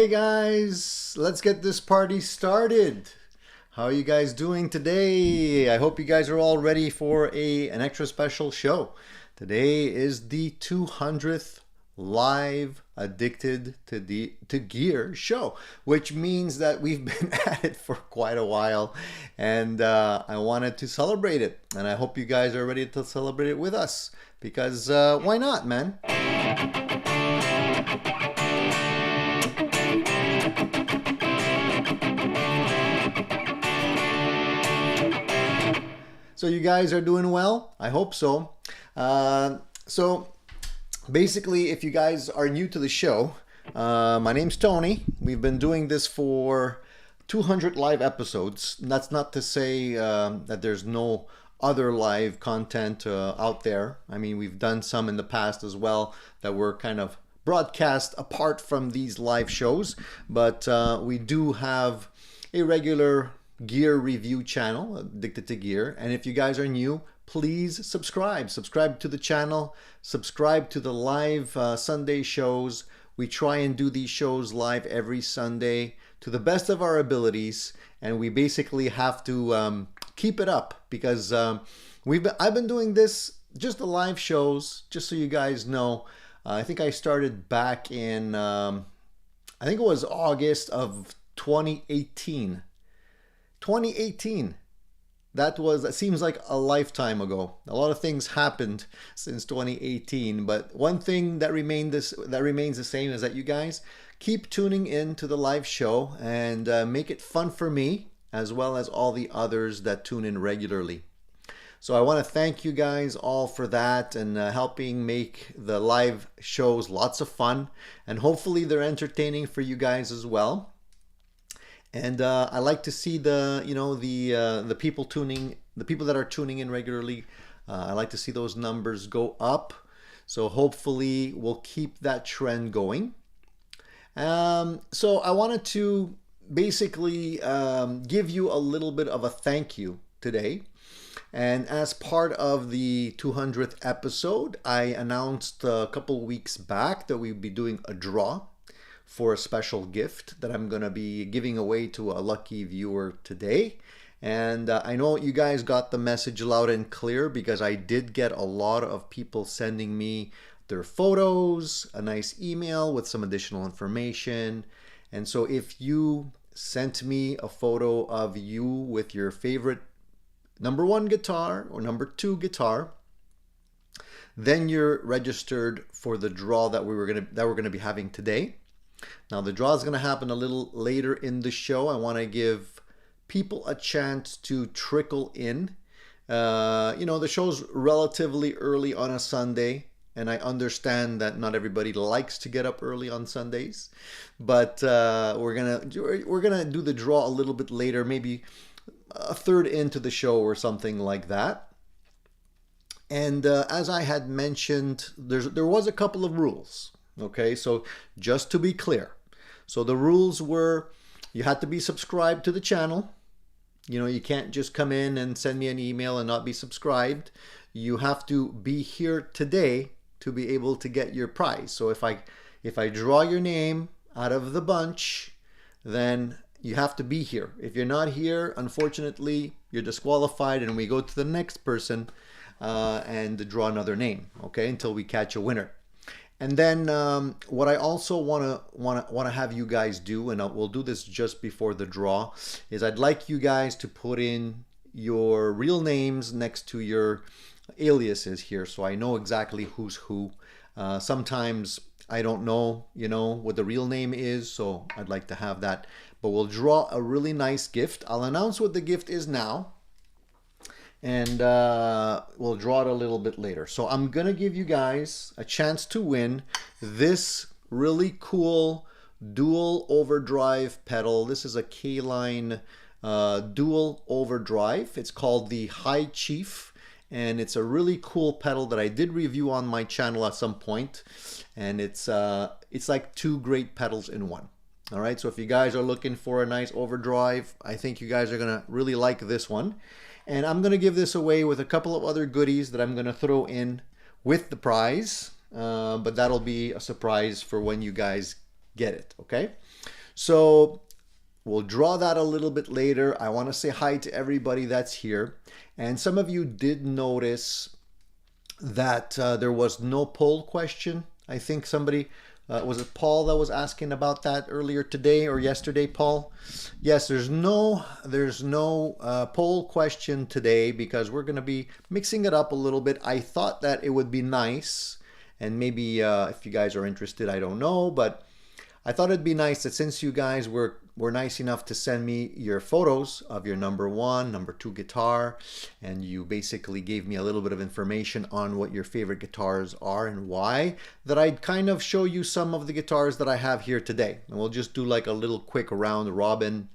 Hey guys, let's get this party started. How are you guys doing today? I hope you guys are all ready for an extra special show. Today is the 200th live Addicted to Gear show, which means that we've been at it for quite a while, and I wanted to celebrate it. And I hope you guys are ready to celebrate it with us because why not, man? So you guys are doing well? I hope so. So basically, if you guys are new to the show, my name's Tony. We've been doing this for 200 live episodes. That's not to say that there's no other live content out there. I mean, we've done some in the past as well that were kind of broadcast apart from these live shows, but we do have a regular gear review channel, Addicted to Gear. And if you guys are new, please subscribe to the channel, subscribe to the live Sunday shows. We try and do these shows live every Sunday to the best of our abilities, and we basically have to keep it up because I've been doing this, just the live shows, just so you guys know. I think I started back in I think it was August of 2018. 2018. That seems like a lifetime ago. A lot of things happened since 2018, but one thing that remains the same is that you guys keep tuning in to the live show and make it fun for me as well as all the others that tune in regularly. So I want to thank you guys all for that and helping make the live shows lots of fun, and hopefully they're entertaining for you guys as well. And I like to see the people that are tuning in regularly. I like to see those numbers go up. So hopefully we'll keep that trend going. So I wanted to basically give you a little bit of a thank you today. And as part of the 200th episode, I announced a couple weeks back that we'd be doing a draw for a special gift that I'm going to be giving away to a lucky viewer today. And I know you guys got the message loud and clear because I did get a lot of people sending me their photos, a nice email with some additional information. And so if you sent me a photo of you with your favorite number 1 guitar or number 2 guitar, then you're registered for the draw that we're going to be having today. Now the draw is going to happen a little later in the show. I want to give people a chance to trickle in. The show's relatively early on a Sunday, and I understand that not everybody likes to get up early on Sundays, but we're gonna do the draw a little bit later, maybe a third into the show or something like that. And as I had mentioned, there was a couple of rules. Okay, so just to be clear, so the rules were you had to be subscribed to the channel. You can't just come in and send me an email and not be subscribed. You have to be here today to be able to get your prize. So if I draw your name out of the bunch, then you have to be here. If you're not here, unfortunately, you're disqualified, and we go to the next person and draw another name. Okay, until we catch a winner. And then what I also want to have you guys do, and we'll do this just before the draw, is I'd like you guys to put in your real names next to your aliases here, so I know exactly who's who. Sometimes I don't know, what the real name is, so I'd like to have that. But we'll draw a really nice gift. I'll announce what the gift is now, and we'll draw it a little bit later. So I'm gonna give you guys a chance to win this really cool dual overdrive pedal. This is a K-Line dual overdrive. It's called the High Chief, and it's a really cool pedal that I did review on my channel at some point, and it's like 2 great pedals in one. All right, so if you guys are looking for a nice overdrive, I think you guys are gonna really like this one. And I'm going to give this away with a couple of other goodies that I'm going to throw in with the prize. But that'll be a surprise for when you guys get it, okay? So we'll draw that a little bit later. I want to say hi to everybody that's here. And some of you did notice that there was no poll question. I think somebody, was it Paul that was asking about that earlier today or yesterday, Paul? Yes, there's no poll question today because we're going to be mixing it up a little bit. I thought that it would be nice, and maybe if you guys are interested, I don't know, but I thought it'd be nice that since you guys were nice enough to send me your photos of your number 1, number 2 guitar, and you basically gave me a little bit of information on what your favorite guitars are and why, that I'd kind of show you some of the guitars that I have here today. And we'll just do like a little quick round robin.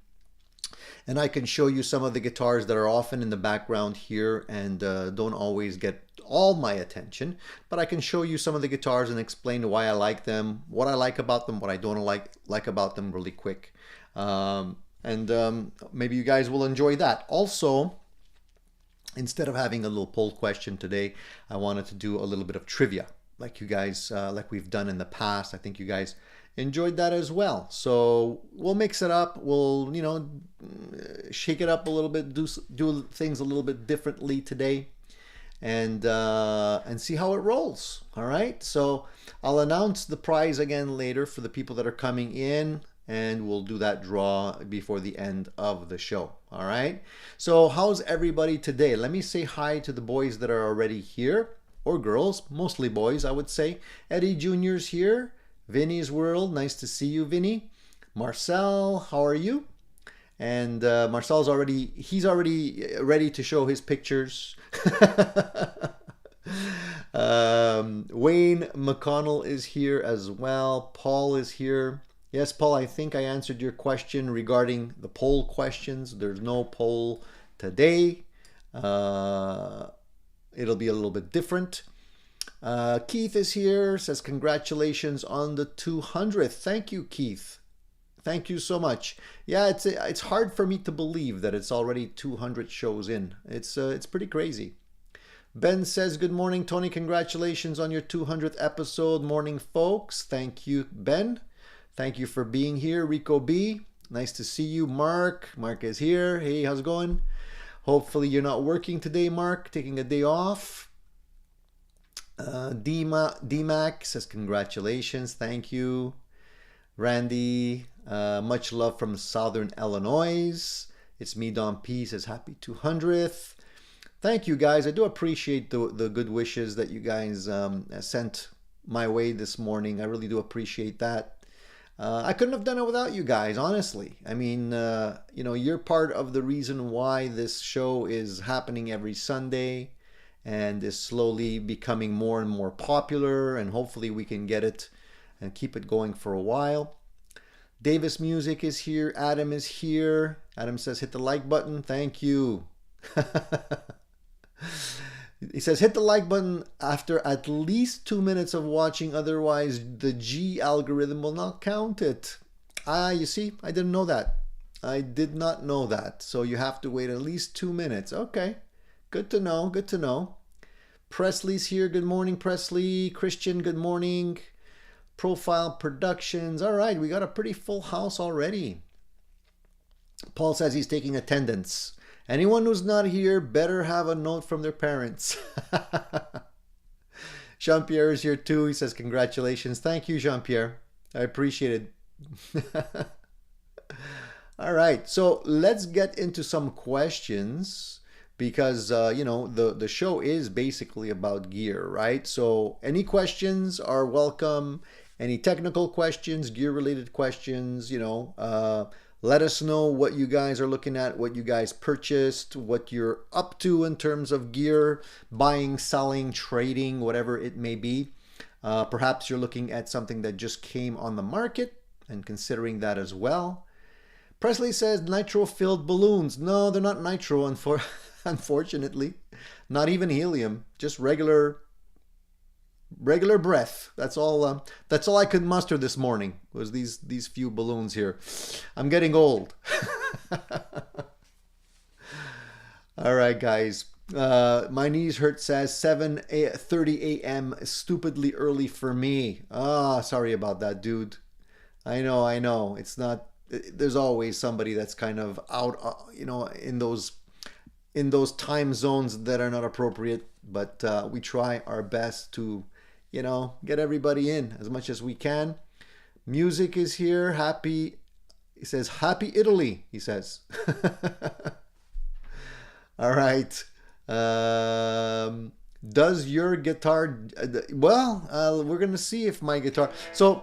And I can show you some of the guitars that are often in the background here and don't always get all my attention, but I can show you some of the guitars and explain why I like them, what I like about them, what I don't like about them really quick. Maybe you guys will enjoy that. Also, instead of having a little poll question today, I wanted to do a little bit of trivia like you guys, like we've done in the past. I think you guys enjoyed that as well. So we'll mix it up. We'll, shake it up a little bit, do things a little bit differently today, and see how it rolls. All right. So I'll announce the prize again later for the people that are coming in, and we'll do that draw before the end of the show. All right. So how's everybody today? Let me say hi to the boys that are already here, or girls, mostly boys, I would say. Eddie Jr.'s here. Vinny's World, nice to see you, Vinny. Marcel, how are you? And Marcel's he's already ready to show his pictures. Wayne McConnell is here as well. Paul is here. Yes, Paul, I think I answered your question regarding the poll questions. There's no poll today. It'll be a little bit different. Keith is here, says congratulations on the 200th. Thank you, Keith. Thank you so much. Yeah, it's hard for me to believe that it's already 200 shows in. It's pretty crazy. Ben says, good morning, Tony. Congratulations on your 200th episode. Morning, folks. Thank you, Ben. Thank you for being here. Rico B, nice to see you. Mark is here. Hey, how's it going? Hopefully you're not working today, Mark. Taking a day off. D-Mac says congratulations. Thank you. Randy, much love from Southern Illinois. It's me, Don P, says happy 200th. Thank you, guys. I do appreciate the good wishes that you guys sent my way this morning. I really do appreciate that. I couldn't have done it without you guys, honestly. I mean, you're part of the reason why this show is happening every Sunday and is slowly becoming more and more popular, and hopefully we can get it and keep it going for a while. Davis Music is here. Adam is here. Adam says hit the like button. Thank you. He says hit the like button after at least 2 minutes of watching, otherwise the G algorithm will not count it. You see, I didn't know that. I did not know that. So you have to wait at least 2 minutes. Okay, good to know, good to know. Presley's here. Good morning, Presley. Christian, good morning. Profile Productions. All right, we got a pretty full house already. Paul says he's taking attendance. Anyone who's not here better have a note from their parents. Jean-Pierre is here too. He says congratulations. Thank you, Jean-Pierre. I appreciate it. All right, so let's get into some questions because, the show is basically about gear, right? So any questions are welcome. Any technical questions, gear-related questions, let us know what you guys are looking at, what you guys purchased, what you're up to in terms of gear, buying, selling, trading, whatever it may be. Perhaps you're looking at something that just came on the market and considering that as well. Presley says nitro-filled balloons. No, they're not nitro, unfortunately. Not even helium, just regular breath. That's all I could muster this morning was these few balloons here. I'm getting old. All right, guys. My knees hurt, says 7:30 a.m. stupidly early for me. Sorry about that, dude. I know. It's not. There's always somebody that's kind of out, in those time zones that are not appropriate. But we try our best to, get everybody in as much as we can. Music is here. Happy. He says, "Happy Italy." He says. All right. Does your guitar? We're gonna see if my guitar. So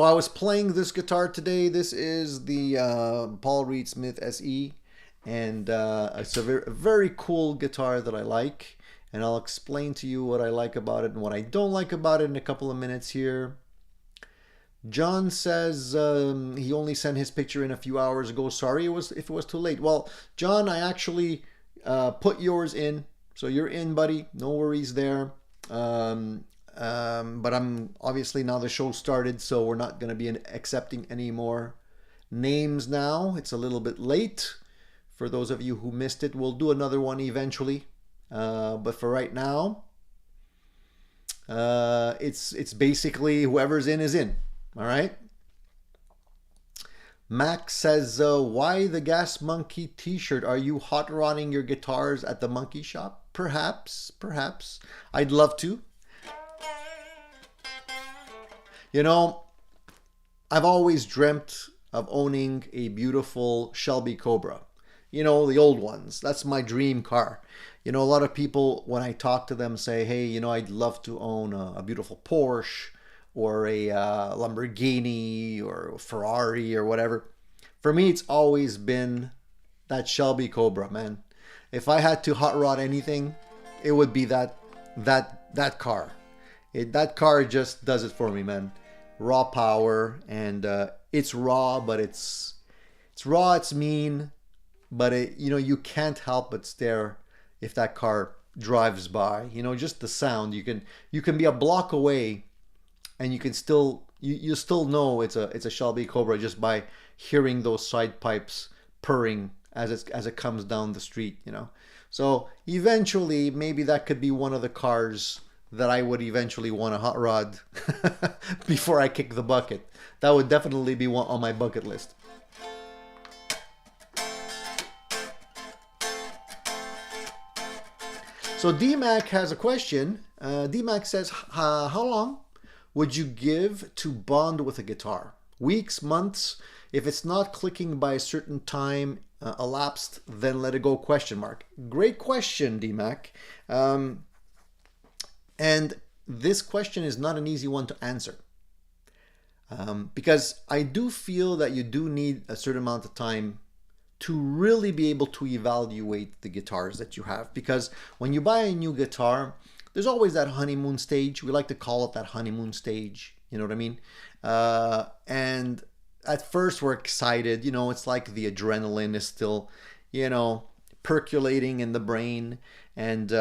I was playing this guitar today. This is the Paul Reed Smith SE, and it's a very cool guitar that I like. And I'll explain to you what I like about it and what I don't like about it in a couple of minutes here. John says he only sent his picture in a few hours ago. Sorry if it was too late. Well, John, I actually put yours in. So you're in, buddy. No worries there. But I'm obviously now the show started, so we're not going to be accepting any more names now. It's a little bit late. For those of you who missed it, we'll do another one eventually. But for right now, it's basically whoever's in is in. All right. Max says, why the Gas Monkey t-shirt? Are you hot rodding your guitars at the monkey shop? Perhaps. I'd love to. I've always dreamt of owning a beautiful Shelby Cobra. The old ones. That's my dream car. A lot of people, when I talk to them, say, hey, I'd love to own a beautiful Porsche or a Lamborghini or a Ferrari or whatever. For me, it's always been that Shelby Cobra, man. If I had to hot rod anything, it would be that car. That car just does it for me, man. Raw power, and it's raw, but it's raw. It's mean, but you can't help but stare if that car drives by. Just the sound. You can be a block away, and you can still you still know it's a Shelby Cobra just by hearing those side pipes purring as it comes down the street. So eventually, maybe that could be one of the cars that I would eventually want to hot rod before I kick the bucket. That would definitely be one on my bucket list. So DMAC has a question. DMAC says, how long would you give to bond with a guitar? Weeks, months? If it's not clicking by a certain time elapsed, then let it go, question mark. Great question, DMAC. And this question is not an easy one to answer. Because I do feel that you do need a certain amount of time to really be able to evaluate the guitars that you have. Because when you buy a new guitar, there's always that honeymoon stage. We like to call it that honeymoon stage. You know what I mean? And at first we're excited. It's like the adrenaline is still, percolating in the brain. And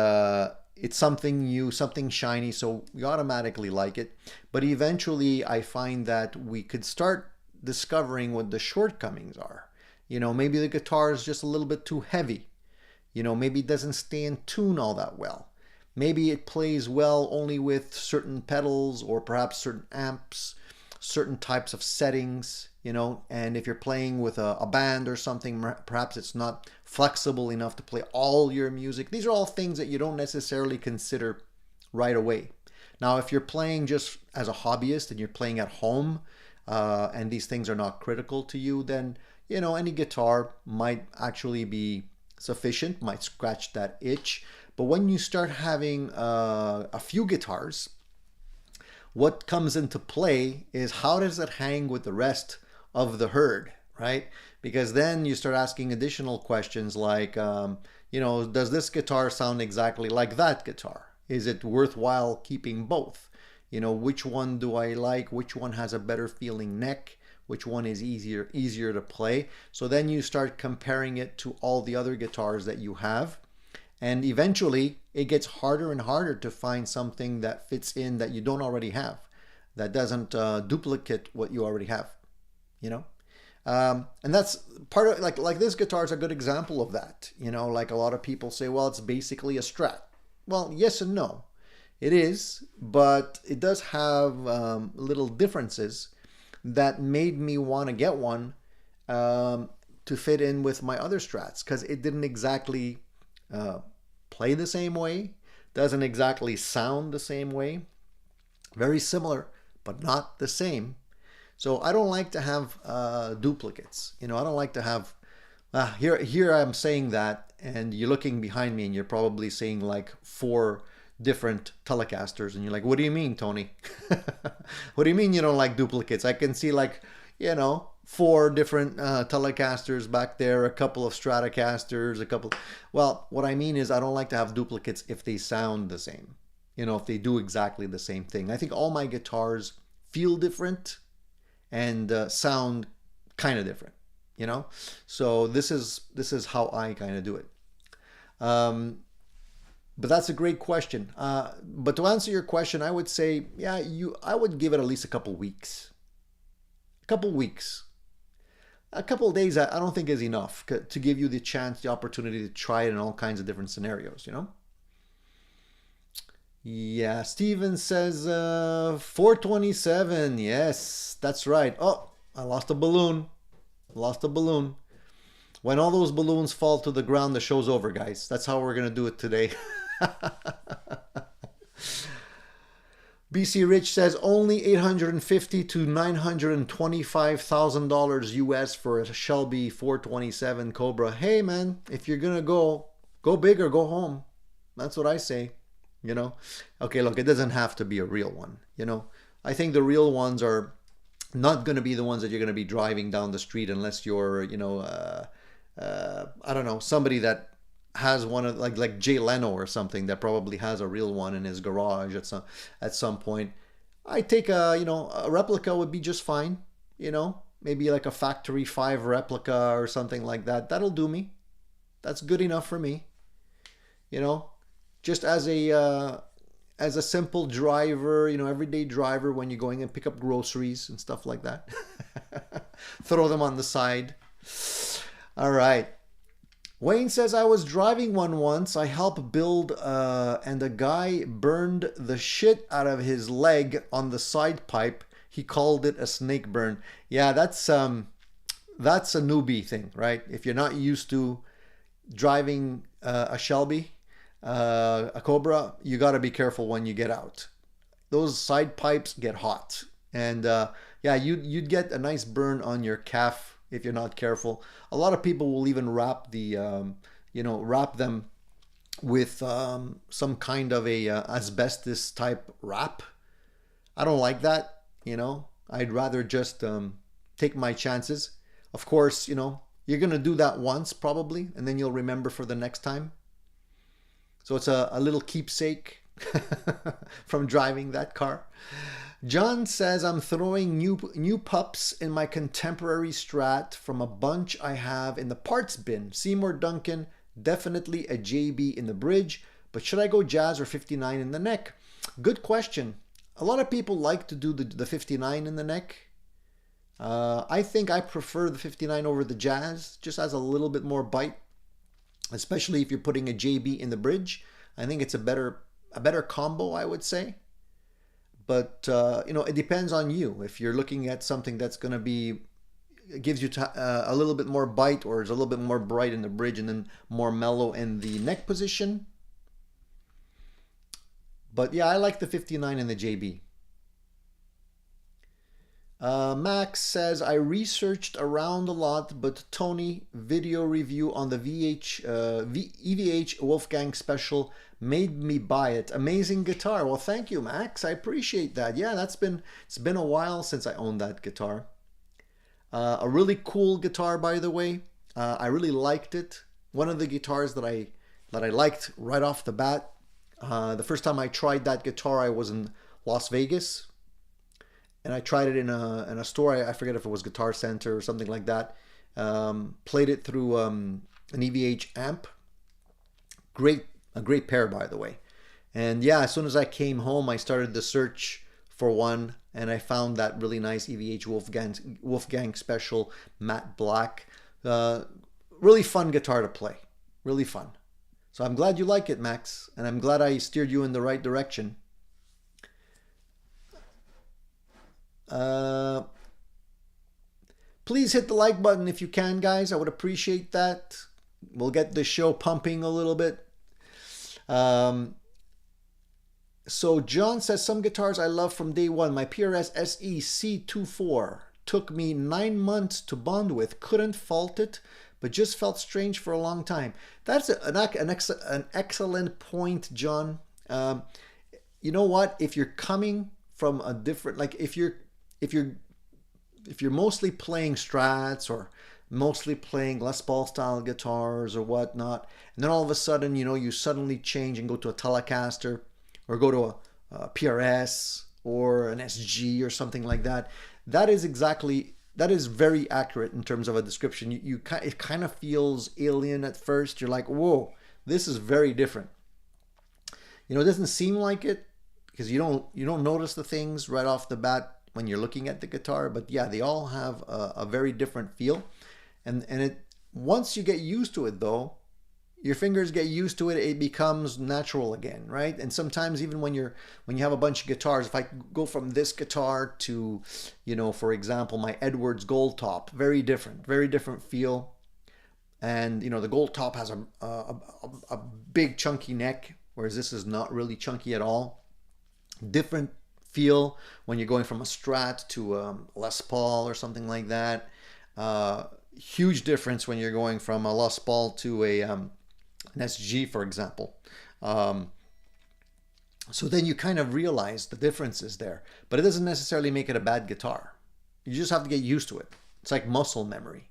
it's something new, something shiny, so we automatically like it. But eventually I find that we could start discovering what the shortcomings are. Maybe the guitar is just a little bit too heavy. Maybe it doesn't stay in tune all that well. Maybe it plays well only with certain pedals or perhaps certain amps, certain types of settings, and if you're playing with a band or something, perhaps it's not flexible enough to play all your music. These are all things that you don't necessarily consider right away. Now, if you're playing just as a hobbyist and you're playing at home, and these things are not critical to you, then, any guitar might actually be sufficient, might scratch that itch. But when you start having a few guitars, what comes into play is how does it hang with the rest of the herd, right? Because then you start asking additional questions like, does this guitar sound exactly like that guitar? Is it worthwhile keeping both? Which one do I like? Which one has a better feeling neck? Which one is easier to play? So then you start comparing it to all the other guitars that you have. And eventually it gets harder and harder to find something that fits in that you don't already have, that doesn't duplicate what you already have, and that's part of like this guitar is a good example of that. Like a lot of people say, well, it's basically a Strat. Well, yes and no. It is, but it does have little differences that made me want to get one to fit in with my other strats, because it didn't exactly uh, play the same way, doesn't exactly sound the same way. Very similar, but not the same. So I don't like to have duplicates. I don't like to have. Here I'm saying that, and you're looking behind me, and you're probably seeing like four different Telecasters, and you're like, "What do you mean, Tony? What do you mean you don't like duplicates?" I can see like, four different Telecasters back there, a couple of Stratocasters, a couple. Well, what I mean is I don't like to have duplicates if they sound the same. If they do exactly the same thing. I think all my guitars feel different and sound kind of different. So this is how I kind of do it. But that's a great question. But to answer your question, I would say, yeah, I would give it at least a couple weeks. A couple weeks. A couple of days, I don't think is enough to give you the chance, the opportunity to try it in all kinds of different scenarios, Yeah, Steven says 427. Yes, that's right. Oh, I lost a balloon. Lost a balloon. When all those balloons fall to the ground, the show's over, guys. That's how we're going to do it today. BC Rich says only $850 to $925,000 US for a Shelby 427 Cobra. Hey man, if you're gonna go big or go home. That's what I say. Okay, look, it doesn't have to be a real one. I think the real ones are not going to be the ones that you're going to be driving down the street unless you're, I don't know, somebody that has one of like Jay Leno or something that probably has a real one in his garage at some point. I take a replica would be just fine. Maybe like a factory 5 replica or something like that. That'll do me. That's good enough for me. Just as a simple driver, everyday driver when you're going and pick up groceries and stuff like that. Throw them on the side. All right. Wayne says, I was driving one once. I helped build and a guy burned the shit out of his leg on the side pipe. He called it a snake burn. Yeah, that's a newbie thing, right? If you're not used to driving a Shelby, a Cobra, you got to be careful when you get out. Those side pipes get hot, and yeah, you'd get a nice burn on your calf if you're not careful. A lot of people will even wrap wrap them with some kind of a asbestos type wrap. I don't like that. I'd rather just take my chances. Of course, you're gonna do that once probably, and then you'll remember for the next time. So it's a little keepsake from driving that car. John says, I'm throwing new pups in my contemporary Strat from a bunch I have in the parts bin. Seymour Duncan, definitely a JB in the bridge, but should I go Jazz or 59 in the neck? Good question. A lot of people like to do the 59 in the neck. I think I prefer the 59 over the Jazz, just has a little bit more bite, especially if you're putting a JB in the bridge. I think it's a better combo, I would say. But it depends on you. If you're looking at something that's going to be gives you a little bit more bite, or is a little bit more bright in the bridge and then more mellow in the neck position. But yeah, I like the 59 and the JB. Max says, I researched around a lot, but Tony video review on the EVH Wolfgang Special made me buy it. Amazing guitar. Well, thank you, Max. I appreciate that. Yeah, it's been a while since I owned that guitar. A really cool guitar, by the way. I really liked it. One of the guitars that I liked right off the bat. The first time I tried that guitar, I was in Las Vegas. And I tried it in a store. I forget if it was Guitar Center or something like that. Played it through an EVH amp. A great pair, by the way. And yeah, as soon as I came home, I started the search for one, and I found that really nice EVH Wolfgang Special matte black. Really fun guitar to play. Really fun. So I'm glad you like it, Max, and I'm glad I steered you in the right direction. Uh, Please hit the like button if you can, guys. I would appreciate that. We'll get the show pumping a little bit. So John says, some guitars I love from day one. My PRS SE C24 took me 9 months to bond with. Couldn't fault it, but just felt strange for a long time. That's an excellent point, John. You know what? If you're coming from a different, like if you're mostly playing Strats or mostly playing Les Paul style guitars or whatnot, and then all of a sudden, you know, you suddenly change and go to a Telecaster or go to a PRS or an SG or something like that, that is very accurate in terms of a description. It kind of feels alien at first. You're like, whoa, this is very different. You know, it doesn't seem like it because you don't notice the things right off the bat when you're looking at the guitar, but yeah, they all have a very different feel. And once you get used to it though, your fingers get used to it, it becomes natural again, right? And sometimes even when you have a bunch of guitars, if I go from this guitar to, you know, for example, my Edwards Gold Top, very different feel. And you know, the Gold Top has a big chunky neck, whereas this is not really chunky at all. Different feel when you're going from a Strat to a Les Paul or something like that. Huge difference when you're going from a Les Paul to an SG, for example. So then you kind of realize the differences there, but it doesn't necessarily make it a bad guitar. You just have to get used to it. It's like muscle memory.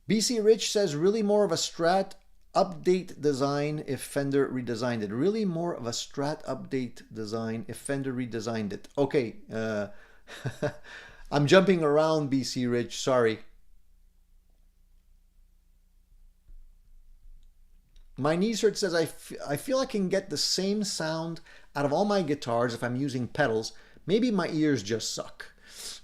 BC Rich says, really more of a Strat update design if Fender redesigned it. Really more of a Strat update design if Fender redesigned it. Okay, I'm jumping around, BC Rich, sorry. My Knees Hurt says, I feel I can get the same sound out of all my guitars if I'm using pedals. Maybe my ears just suck.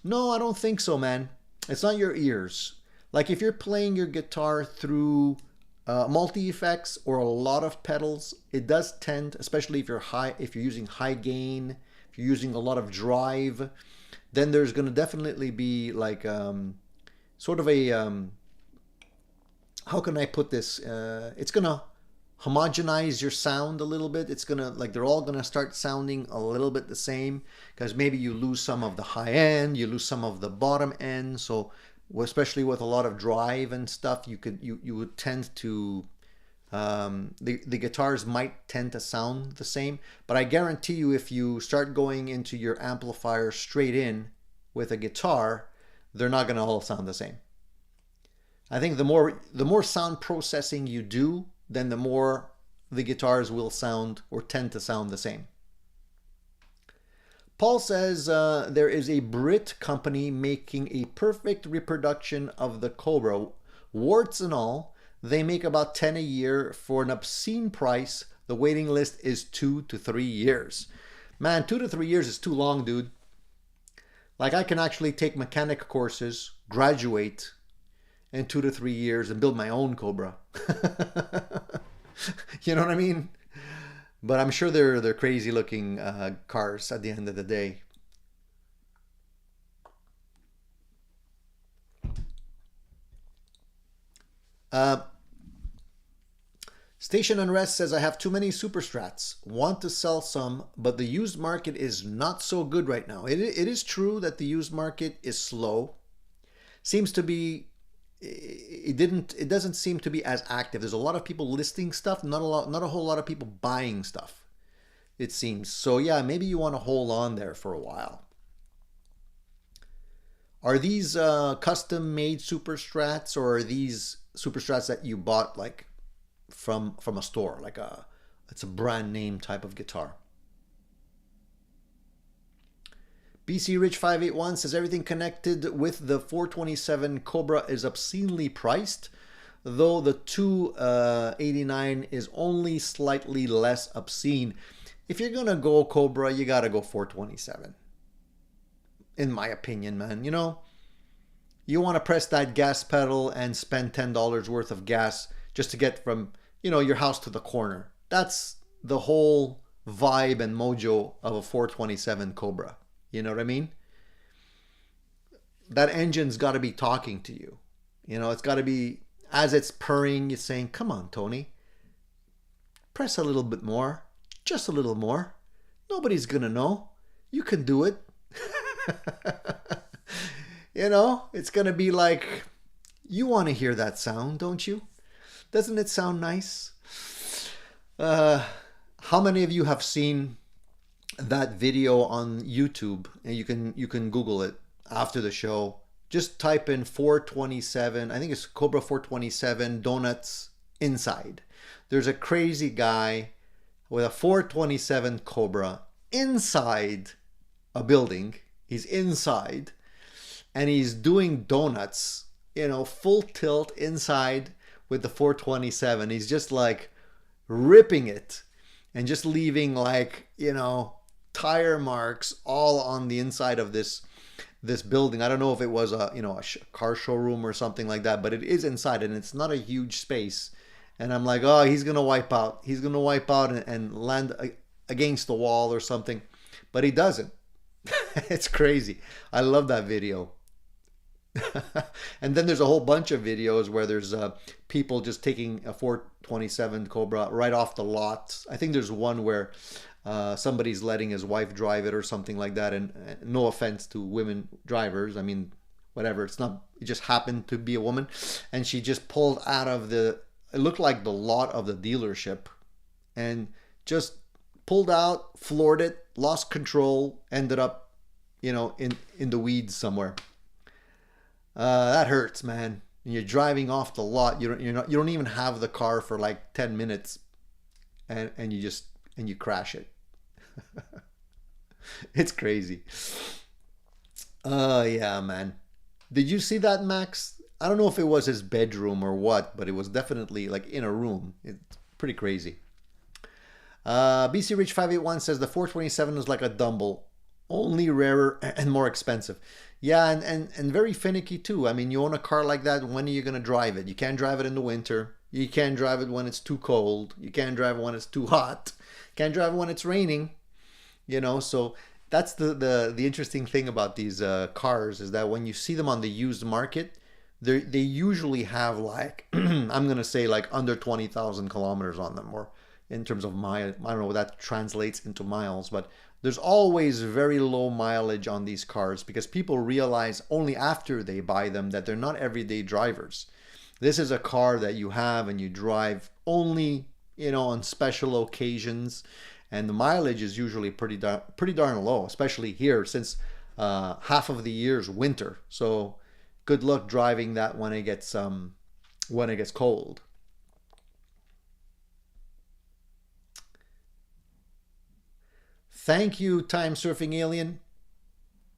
No, I don't think so, man. It's not your ears. Like if you're playing your guitar through multi-effects or a lot of pedals, it does tend, especially if you're using high gain, if you're using a lot of drive, then there's going to definitely be like sort of a, how can I put this? It's going to homogenize your sound a little bit. It's going to, like, they're all going to start sounding a little bit the same because maybe you lose some of the high end, you lose some of the bottom end. So especially with a lot of drive and stuff, you would tend to, the guitars might tend to sound the same. But I guarantee you, if you start going into your amplifier straight in with a guitar, they're not going to all sound the same. I think the more sound processing you do, then the more the guitars will sound or tend to sound the same. Paul says there is a Brit company making a perfect reproduction of the Cobra, warts and all. They make about 10 a year for an obscene price. The waiting list is 2 to 3 years. Man, 2 to 3 years is too long, dude. Like, I can actually take mechanic courses, graduate in 2 to 3 years and build my own Cobra. You know what I mean? But I'm sure they're crazy looking cars at the end of the day. Station Unrest says, I have too many Super Strats. Want to sell some, but the used market is not so good right now. It is true that the used market is slow. Seems to be, it doesn't seem to be as active. There's a lot of people listing stuff, not a whole lot of people buying stuff, it seems. So yeah, maybe you want to hold on there for a while. Are these custom made Super Strats, or are these Super Strats that you bought like from a store, like it's a brand name type of guitar? BC Rich 581 says, everything connected with the 427 Cobra is obscenely priced, though the 289 is only slightly less obscene. If you're gonna go Cobra, you gotta go 427. In my opinion, man. You know, you want to press that gas pedal and spend $10 worth of gas just to get from, you know, your house to the corner. That's the whole vibe and mojo of a 427 Cobra. You know what I mean? That engine's got to be talking to you. You know, it's got to be, as it's purring, it's saying, come on, Tony, press a little bit more, just a little more. Nobody's going to know. You can do it. You know, it's going to be like, you want to hear that sound, don't you? Doesn't it sound nice? How many of you have seen that video on YouTube? And you can Google it after the show. Just type in 427. I think it's Cobra 427 donuts inside. There's a crazy guy with a 427 Cobra inside a building. He's inside and he's doing donuts, you know, full tilt inside with the 427. He's just like ripping it and just leaving, like, you know, tire marks all on the inside of this building. I don't know if it was a, you know, a car showroom or something like that, but it is inside and it's not a huge space. And I'm like, oh, he's gonna wipe out. He's gonna wipe out and land against the wall or something, but he doesn't. It's crazy. I love that video. And then there's a whole bunch of videos where there's people just taking a 427 Cobra right off the lot. I think there's one where somebody's letting his wife drive it or something like that. And no offense to women drivers. I mean, whatever. It's not, it just happened to be a woman. And she just pulled out of it looked like the lot of the dealership and just pulled out, floored it, lost control, ended up, you know, in the weeds somewhere. That hurts, man. You're driving off the lot. You don't even have the car for like 10 minutes, and you crash it. It's crazy. Yeah, man. Did you see that, Max? I don't know if it was his bedroom or what, but it was definitely like in a room. It's pretty crazy. BC Rich 581 says the 427 is like a Dumble, only rarer and more expensive. Yeah, and very finicky too. I mean, you own a car like that, when are you going to drive it? You can't drive it in the winter. You can't drive it when it's too cold. You can't drive it when it's too hot. Can't drive it when it's raining. You know, so that's the interesting thing about these cars is that when you see them on the used market, they usually have like, I'm going to say like under 20,000 kilometers on them, or in terms of mile. I don't know what that translates into miles, but there's always very low mileage on these cars because people realize only after they buy them that they're not everyday drivers. This is a car that you have and you drive only, you know, on special occasions, and the mileage is usually pretty darn low, especially here since half of the year's winter. So good luck driving that when it gets cold. Thank you, Time Surfing Alien.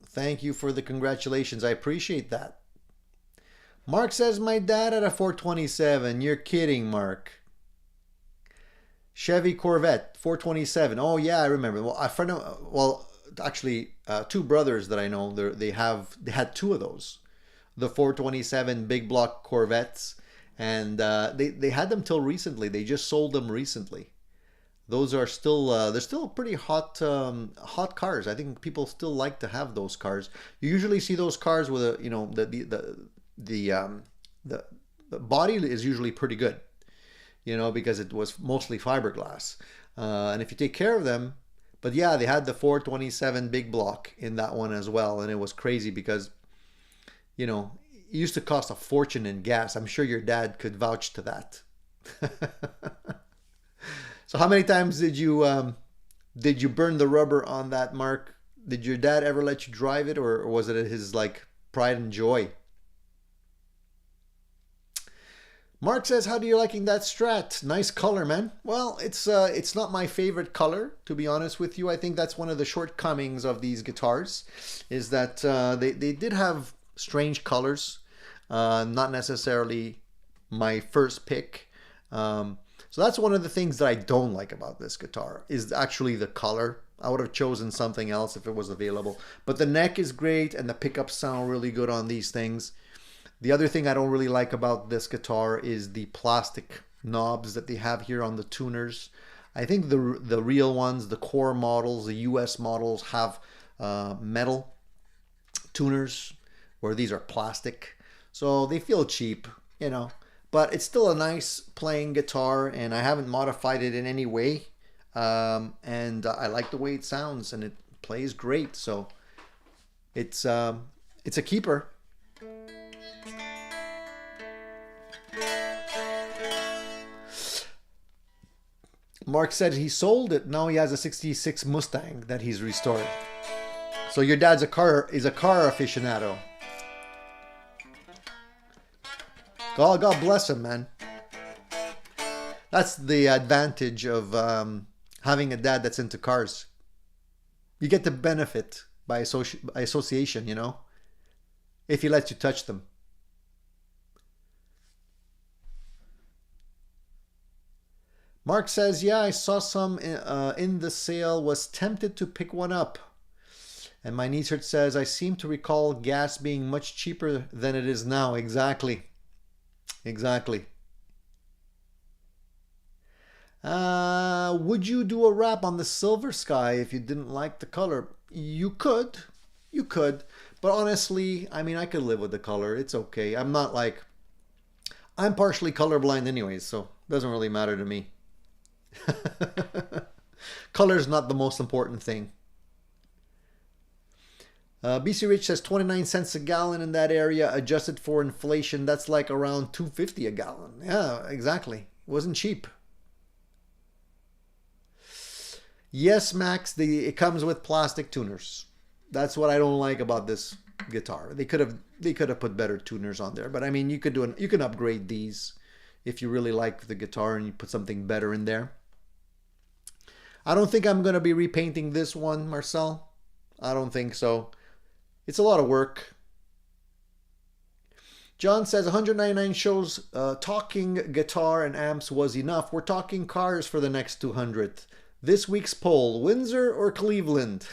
Thank you for the congratulations. I appreciate that. Mark says, my dad had a 427. You're kidding, Mark. Chevy Corvette, 427. Oh, yeah, I remember. Well, actually, two brothers that I know, they had two of those. The 427 big block Corvettes. And they had them till recently. They just sold them recently. Those are still they're still pretty hot cars. I think people still like to have those cars. You usually see those cars with a, you know, the body is usually pretty good, you know, because it was mostly fiberglass. And if you take care of them, but yeah, they had the 427 big block in that one as well, and it was crazy because, you know, it used to cost a fortune in gas. I'm sure your dad could vouch to that. So how many times did you burn the rubber on that, Mark? Did your dad ever let you drive it, or was it his like pride and joy? Mark says, how do you liking that Strat? Nice color, man. Well, it's not my favorite color, to be honest with you. I think that's one of the shortcomings of these guitars, is that they did have strange colors, not necessarily my first pick. So that's one of the things that I don't like about this guitar, is actually the color. I would have chosen something else if it was available. But the neck is great and the pickups sound really good on these things. The other thing I don't really like about this guitar is the plastic knobs that they have here on the tuners. I think the real ones, the core models, the US models, have metal tuners, where these are plastic. So they feel cheap, you know, but it's still a nice playing guitar, and I haven't modified it in any way. And I like the way it sounds, and it plays great. So it's a keeper. Mark said he sold it. Now he has a '66 Mustang that he's restored. So your dad's a car aficionado. God bless him, man. That's the advantage of having a dad that's into cars. You get the benefit by association, you know, if he lets you touch them. Mark says, yeah, I saw some in the sale, was tempted to pick one up. And my Niesert says, I seem to recall gas being much cheaper than it is now. Exactly. Exactly. Would you do a rap on the Silver Sky if you didn't like the color? You could. You could. But honestly, I mean, I could live with the color. It's okay. I'm not like... I'm partially colorblind anyways, so it doesn't really matter to me. Color's not the most important thing. BC Rich says 29 cents a gallon in that area, adjusted for inflation. That's like around $2.50 a gallon. Yeah, exactly. It wasn't cheap. Yes, Max, it comes with plastic tuners. That's what I don't like about this guitar. They could have put better tuners on there, but I mean, you can upgrade these if you really like the guitar and you put something better in there. I don't think I'm going to be repainting this one, Marcel. I don't think so. It's a lot of work. John says 199 shows talking guitar and amps was enough. We're talking cars for the next 200. This week's poll, Windsor or Cleveland?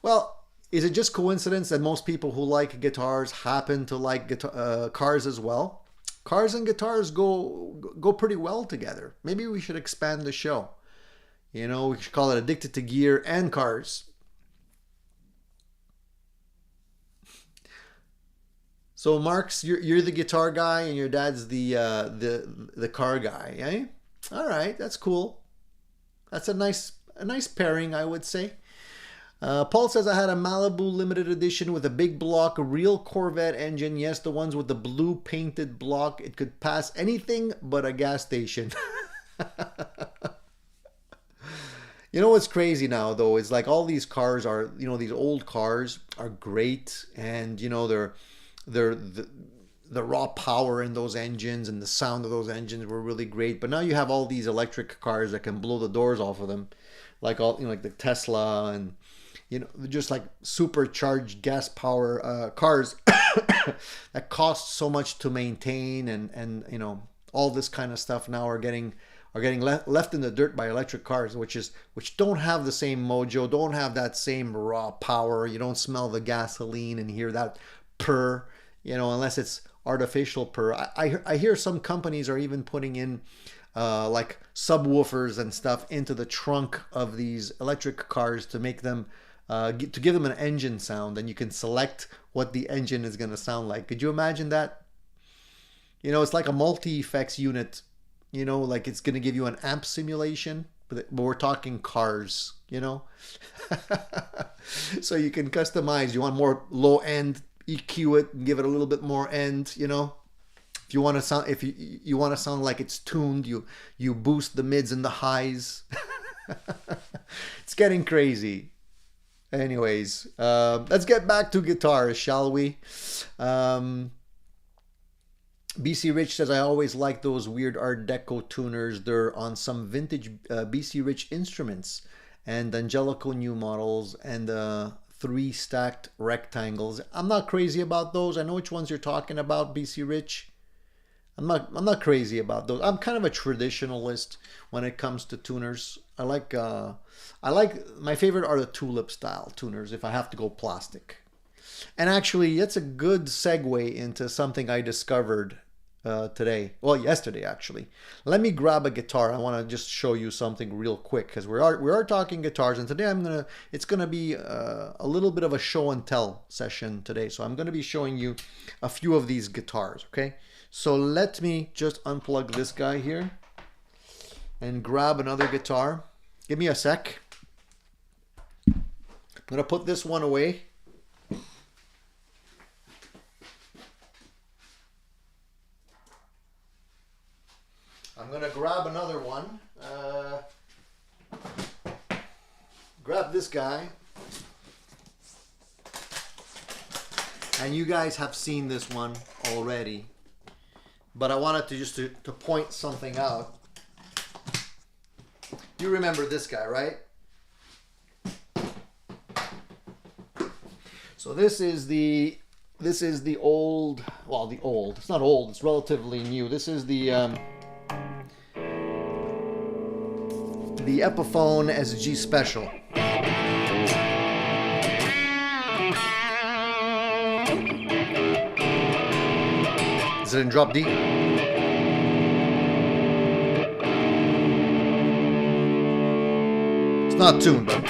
Well, is it just coincidence that most people who like guitars happen to like cars as well? Cars and guitars go pretty well together. Maybe we should expand the show. You know, we should call it Addicted to Gear and Cars. So Mark's, you're the guitar guy and your dad's the car guy, eh? All right, that's cool. That's a nice pairing, I would say. Paul says I had a Malibu limited edition with a big block, real Corvette engine. Yes, the ones with the blue painted block. It could pass anything but a gas station. You know what's crazy now, though, is like all these cars are, you know, these old cars are great, and you know they're the raw power in those engines and the sound of those engines were really great. But now you have all these electric cars that can blow the doors off of them, like like the Tesla and just like supercharged gas power cars that cost so much to maintain, and all this kind of stuff now are getting left in the dirt by electric cars, which don't have the same mojo, don't have that same raw power. You don't smell the gasoline and hear that purr, unless it's artificial purr. I hear some companies are even putting in like subwoofers and stuff into the trunk of these electric cars to make them to give them an engine sound, and you can select what the engine is going to sound like. Could you imagine that? It's like a multi-effects unit, like it's going to give you an amp simulation, but we're talking cars, so you can customize. You want more low end, EQ it and give it a little bit more end, If you want to sound like it's tuned, you boost the mids and the highs. It's getting crazy. Anyways, let's get back to guitars, shall we? BC Rich says, I always like those weird Art Deco tuners. They're on some vintage BC Rich instruments and Angelico new models and 3 stacked rectangles. I'm not crazy about those. I know which ones you're talking about, BC Rich. I'm not crazy about those. I'm kind of a traditionalist when it comes to tuners. I like my favorite are the tulip style tuners if I have to go plastic. And actually, it's a good segue into something I discovered today. Well, yesterday actually. Let me grab a guitar. I want to just show you something real quick because we are talking guitars, and today it's gonna be a little bit of a show and tell session today. So I'm gonna be showing you a few of these guitars. Okay. So let me just unplug this guy here and grab another guitar. Give me a sec. I'm gonna put this one away. I'm gonna grab another one. Grab this guy. And you guys have seen this one already, but I wanted to just to point something out. You remember this guy, right? So this is the old, well, it's not old, it's relatively new. This is the Epiphone SG Special. Is it in drop D? It's not tuned, but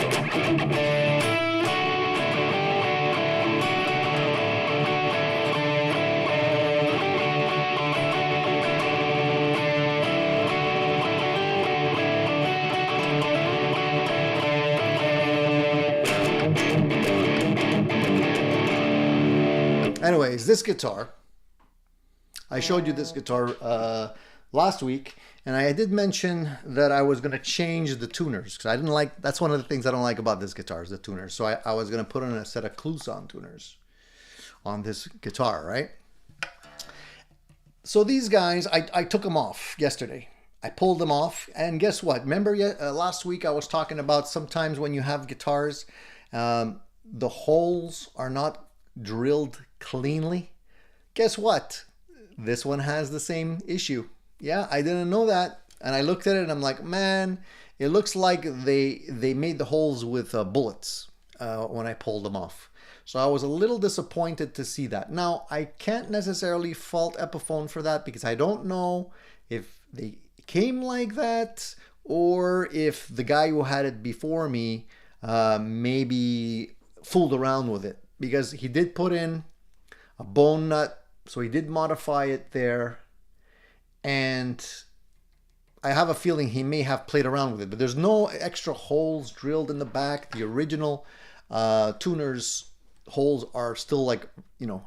anyways, this guitar, I showed you this guitar last week, and I did mention that I was going to change the tuners because I didn't like, that's one of the things I don't like about this guitar is the tuners. So I was going to put in a set of Kluson tuners on this guitar, right? So these guys, I took them off yesterday. I pulled them off, and guess what? Remember last week I was talking about sometimes when you have guitars, the holes are not drilled cleanly. Guess what? This one has the same issue. Yeah, I didn't know that. And I looked at it and I'm like, man, it looks like they made the holes with bullets when I pulled them off. So I was a little disappointed to see that. Now, I can't necessarily fault Epiphone for that because I don't know if they came like that or if the guy who had it before me maybe fooled around with it, because he did put in a bone nut. So he did modify it there, and I have a feeling he may have played around with it, but there's no extra holes drilled in the back. The original tuner's holes are still like,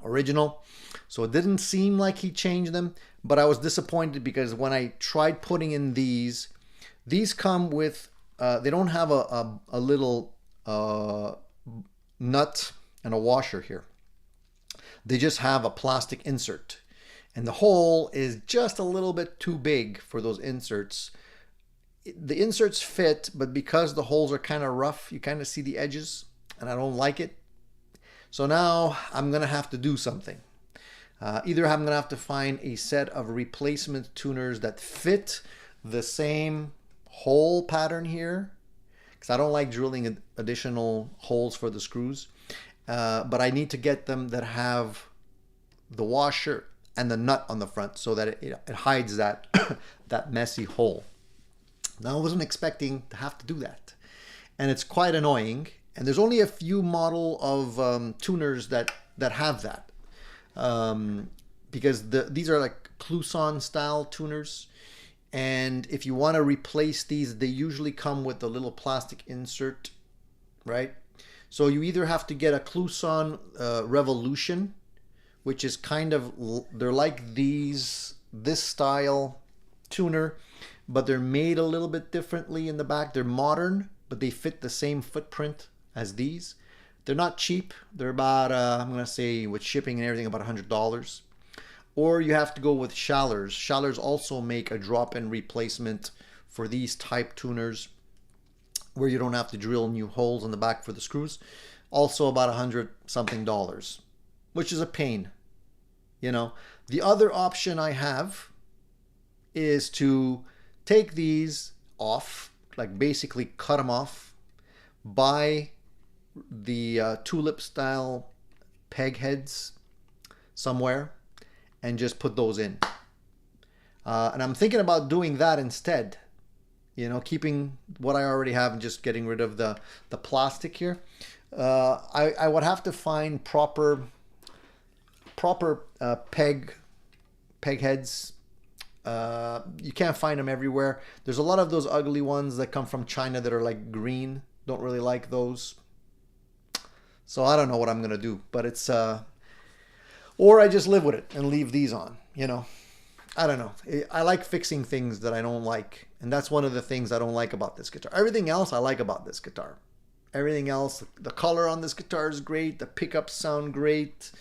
original. So it didn't seem like he changed them, but I was disappointed because when I tried putting in these come with, they don't have a little nut and a washer here. They just have a plastic insert, and the hole is just a little bit too big for those inserts. The inserts fit, but because the holes are kind of rough, you kind of see the edges, and I don't like it. So now I'm going to have to do something. Either I'm going to have to find a set of replacement tuners that fit the same hole pattern here, because I don't like drilling additional holes for the screws. But I need to get them that have the washer and the nut on the front so that it hides that that messy hole. Now I wasn't expecting to have to do that, and it's quite annoying. And there's only a few model of tuners that have that, because these are like Kluson style tuners. And if you want to replace these, they usually come with a little plastic insert, right? So you either have to get a Kluson Revolution, which is kind of, they're like this style tuner, but they're made a little bit differently in the back. They're modern, but they fit the same footprint as these. They're not cheap. They're about, I'm going to say with shipping and everything, about $100. Or you have to go with Schallers. Schallers also make a drop-in replacement for these type tuners, where you don't have to drill new holes in the back for the screws. Also about $100 something, which is a pain. The other option I have is to take these off, like basically cut them off, buy the tulip style peg heads somewhere, and just put those in. And I'm thinking about doing that instead. You know, keeping what I already have and just getting rid of the plastic here. I would have to find proper peg heads. You can't find them everywhere. There's a lot of those ugly ones that come from China that are like green. Don't really like those. So I don't know what I'm gonna do, but it's or I just live with it and leave these on, you know. I don't know. I like fixing things that I don't like, and that's one of the things I don't like about this guitar. Everything else I like about this guitar. Everything else, the color on this guitar is great. The pickups sound great.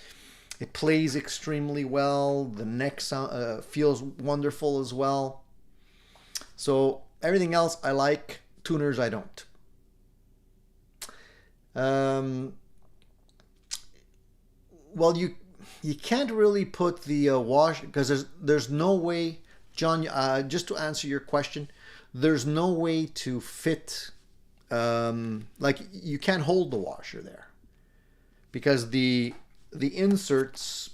It plays extremely well. The neck sound feels wonderful as well. So everything else I like. Tuners I don't. Well, you can't really put the wash, because there's no way, John, just to answer your question, there's no way to fit, like you can't hold the washer there, because the inserts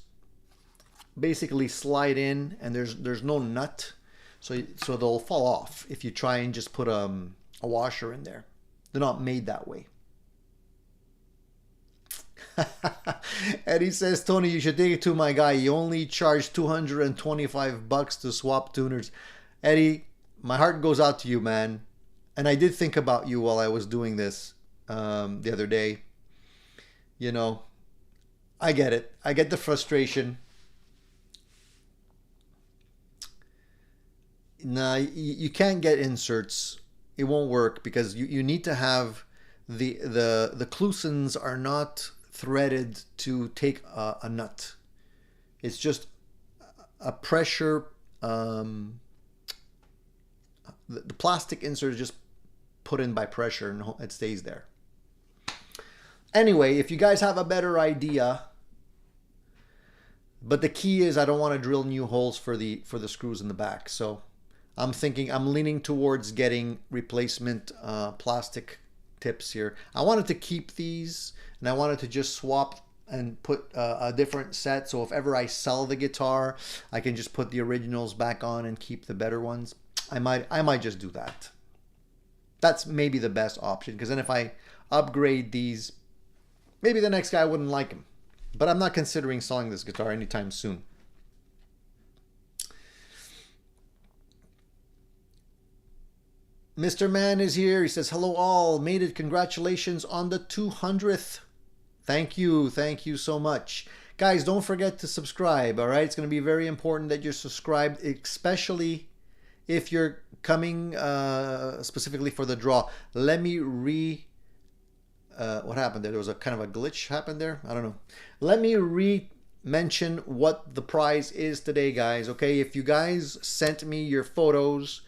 basically slide in, and there's no nut, so they'll fall off if you try and just put a washer in there. They're not made that way. Eddie says, Tony, you should take it to my guy. He only charged $225 to swap tuners. Eddie, my heart goes out to you, man. And I did think about you while I was doing this the other day. You know, I get it. I get the frustration. Nah, you can't get inserts. It won't work because you need to have the clusons are not threaded to take a nut. It's just a pressure. The plastic insert is just put in by pressure and it stays there. Anyway, if you guys have a better idea, but the key is I don't want to drill new holes for the screws in the back. So I'm leaning towards getting replacement plastic tips here. I wanted to keep these, and I wanted to just swap and put a different set, so if ever I sell the guitar, I can just put the originals back on and keep the better ones. I might just do that. That's maybe the best option, because then if I upgrade these, maybe the next guy wouldn't like them. But I'm not considering selling this guitar anytime soon. Mr. Man is here. He says, hello all. Made it. Congratulations on the 200th. Thank you. Thank you so much. Guys, don't forget to subscribe, all right? It's going to be very important that you're subscribed, especially if you're coming specifically for the draw. Let me what happened there? There was a kind of a glitch happened there. I don't know. Let me mention what the prize is today, guys. Okay, if you guys sent me your photos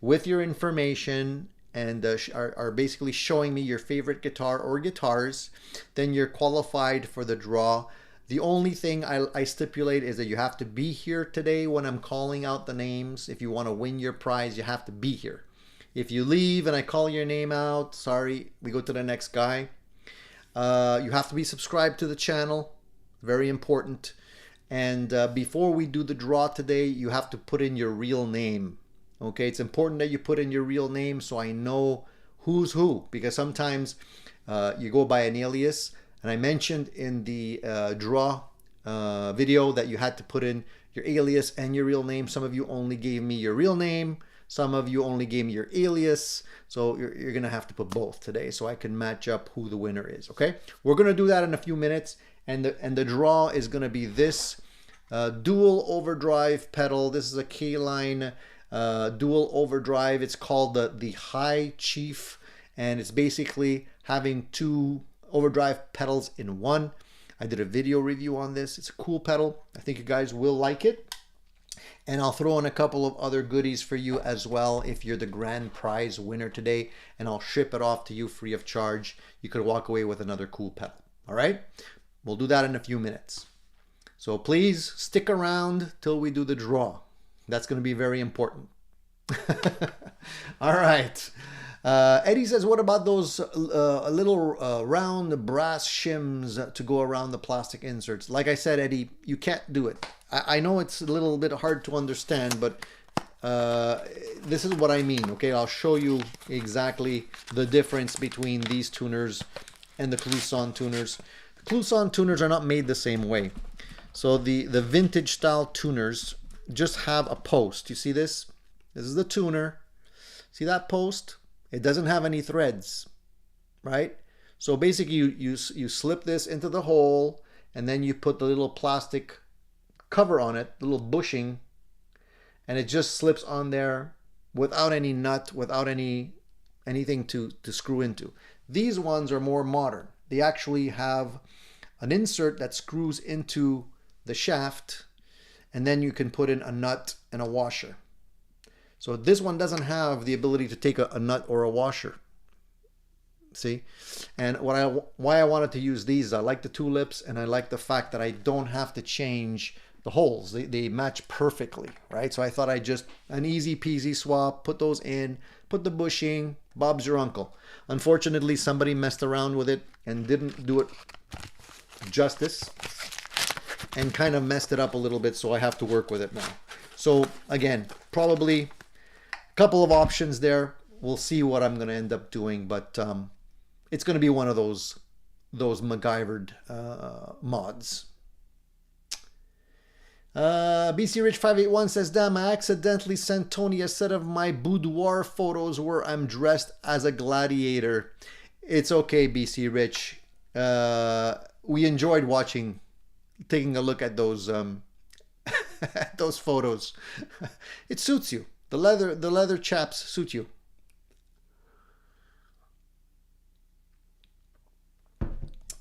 with your information and are basically showing me your favorite guitar or guitars, then you're qualified for the draw. The only thing I stipulate is that you have to be here today when I'm calling out the names. If you want to win your prize, you have to be here. If you leave and I call your name out, sorry, we go to the next guy. You have to be subscribed to the channel. Very important. And before we do the draw today, you have to put in your real name. Okay, it's important that you put in your real name so I know who's who, because sometimes you go by an alias. And I mentioned in the draw video that you had to put in your alias and your real name. Some of you only gave me your real name. Some of you only gave me your alias. So you're going to have to put both today so I can match up who the winner is. Okay, we're going to do that in a few minutes. And the draw is going to be this dual overdrive pedal. This is a K-Line dual overdrive. It's called the High Chief, and it's basically having two overdrive pedals in one. I did a video review on this. It's a cool pedal. I think you guys will like it. And I'll throw in a couple of other goodies for you as well if you're the grand prize winner today, and I'll ship it off to you free of charge. You could walk away with another cool pedal. All right? We'll do that in a few minutes. So please stick around till we do the draw. That's going to be very important. All right. Eddie says, what about those little round brass shims to go around the plastic inserts? Like I said, Eddie, you can't do it. I know it's a little bit hard to understand, but this is what I mean. Okay, I'll show you exactly the difference between these tuners and the Clouson tuners. The Clouson tuners are not made the same way. So the vintage style tuners just have a post. You see this? This is the tuner. See that post? It doesn't have any threads, right? So basically you slip this into the hole, and then you put the little plastic cover on it, the little bushing, and it just slips on there without any nut, without anything to screw into. These ones are more modern. They actually have an insert that screws into the shaft, and then you can put in a nut and a washer. So this one doesn't have the ability to take a nut or a washer. See? And why I wanted to use these, I like the tulips, and I like the fact that I don't have to change the holes. They match perfectly, right? So I thought I'd just an easy peasy swap, put those in, put the bushing, Bob's your uncle. Unfortunately, somebody messed around with it and didn't do it justice and kind of messed it up a little bit, so I have to work with it now. So again, probably a couple of options there. We'll see what I'm going to end up doing, but it's going to be one of those MacGyvered mods. BC Rich 581 says, damn, I accidentally sent Tony a set of my boudoir photos where I'm dressed as a gladiator. It's okay, BC Rich. We enjoyed taking a look at those those photos. It suits you. The leather chaps suit you.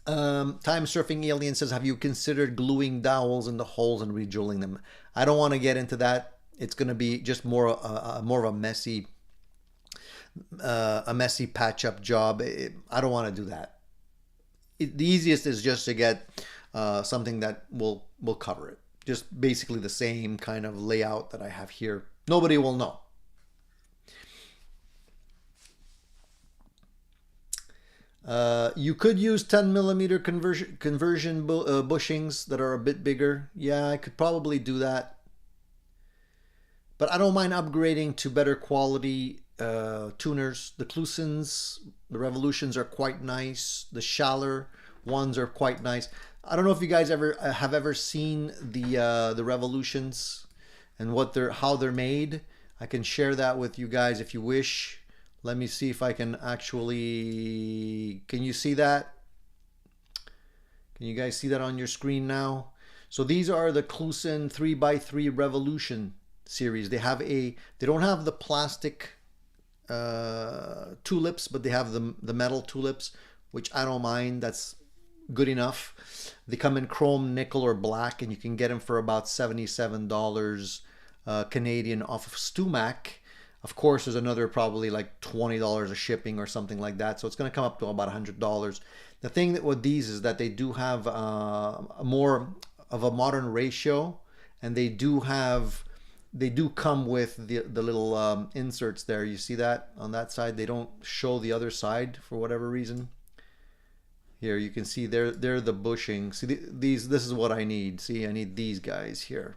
Time Surfing Alien says, have you considered gluing dowels in the holes and rejoining them? I don't want to get into that. It's going to be just more of a messy patch up job. I don't want to do that. The easiest is just to get something that will cover it. Just basically the same kind of layout that I have here. Nobody will know. You could use 10mm conversion bushings that are a bit bigger. Yeah, I could probably do that. But I don't mind upgrading to better quality tuners. The Clousons, the Revolutions are quite nice. The Schaller ones are quite nice. I don't know if you guys have ever seen the Revolutions and how they're made. I can share that with you guys if you wish. Let me see if I can actually... Can you see that? Can you guys see that on your screen now? So these are the Clouson 3x3 Revolution series. They don't have the plastic tulips, but they have the metal tulips, which I don't mind. That's good enough. They come in chrome, nickel, or black, and you can get them for about $77 Canadian off of Stumac. Of course, there's another probably like $20 of shipping or something like that. So it's going to come up to about $100. The thing with these is that they do have more of a modern ratio, and they do come with the little inserts there. You see that on that side? They don't show the other side for whatever reason. Here you can see they're the bushing. See this is what I need. See, I need these guys here.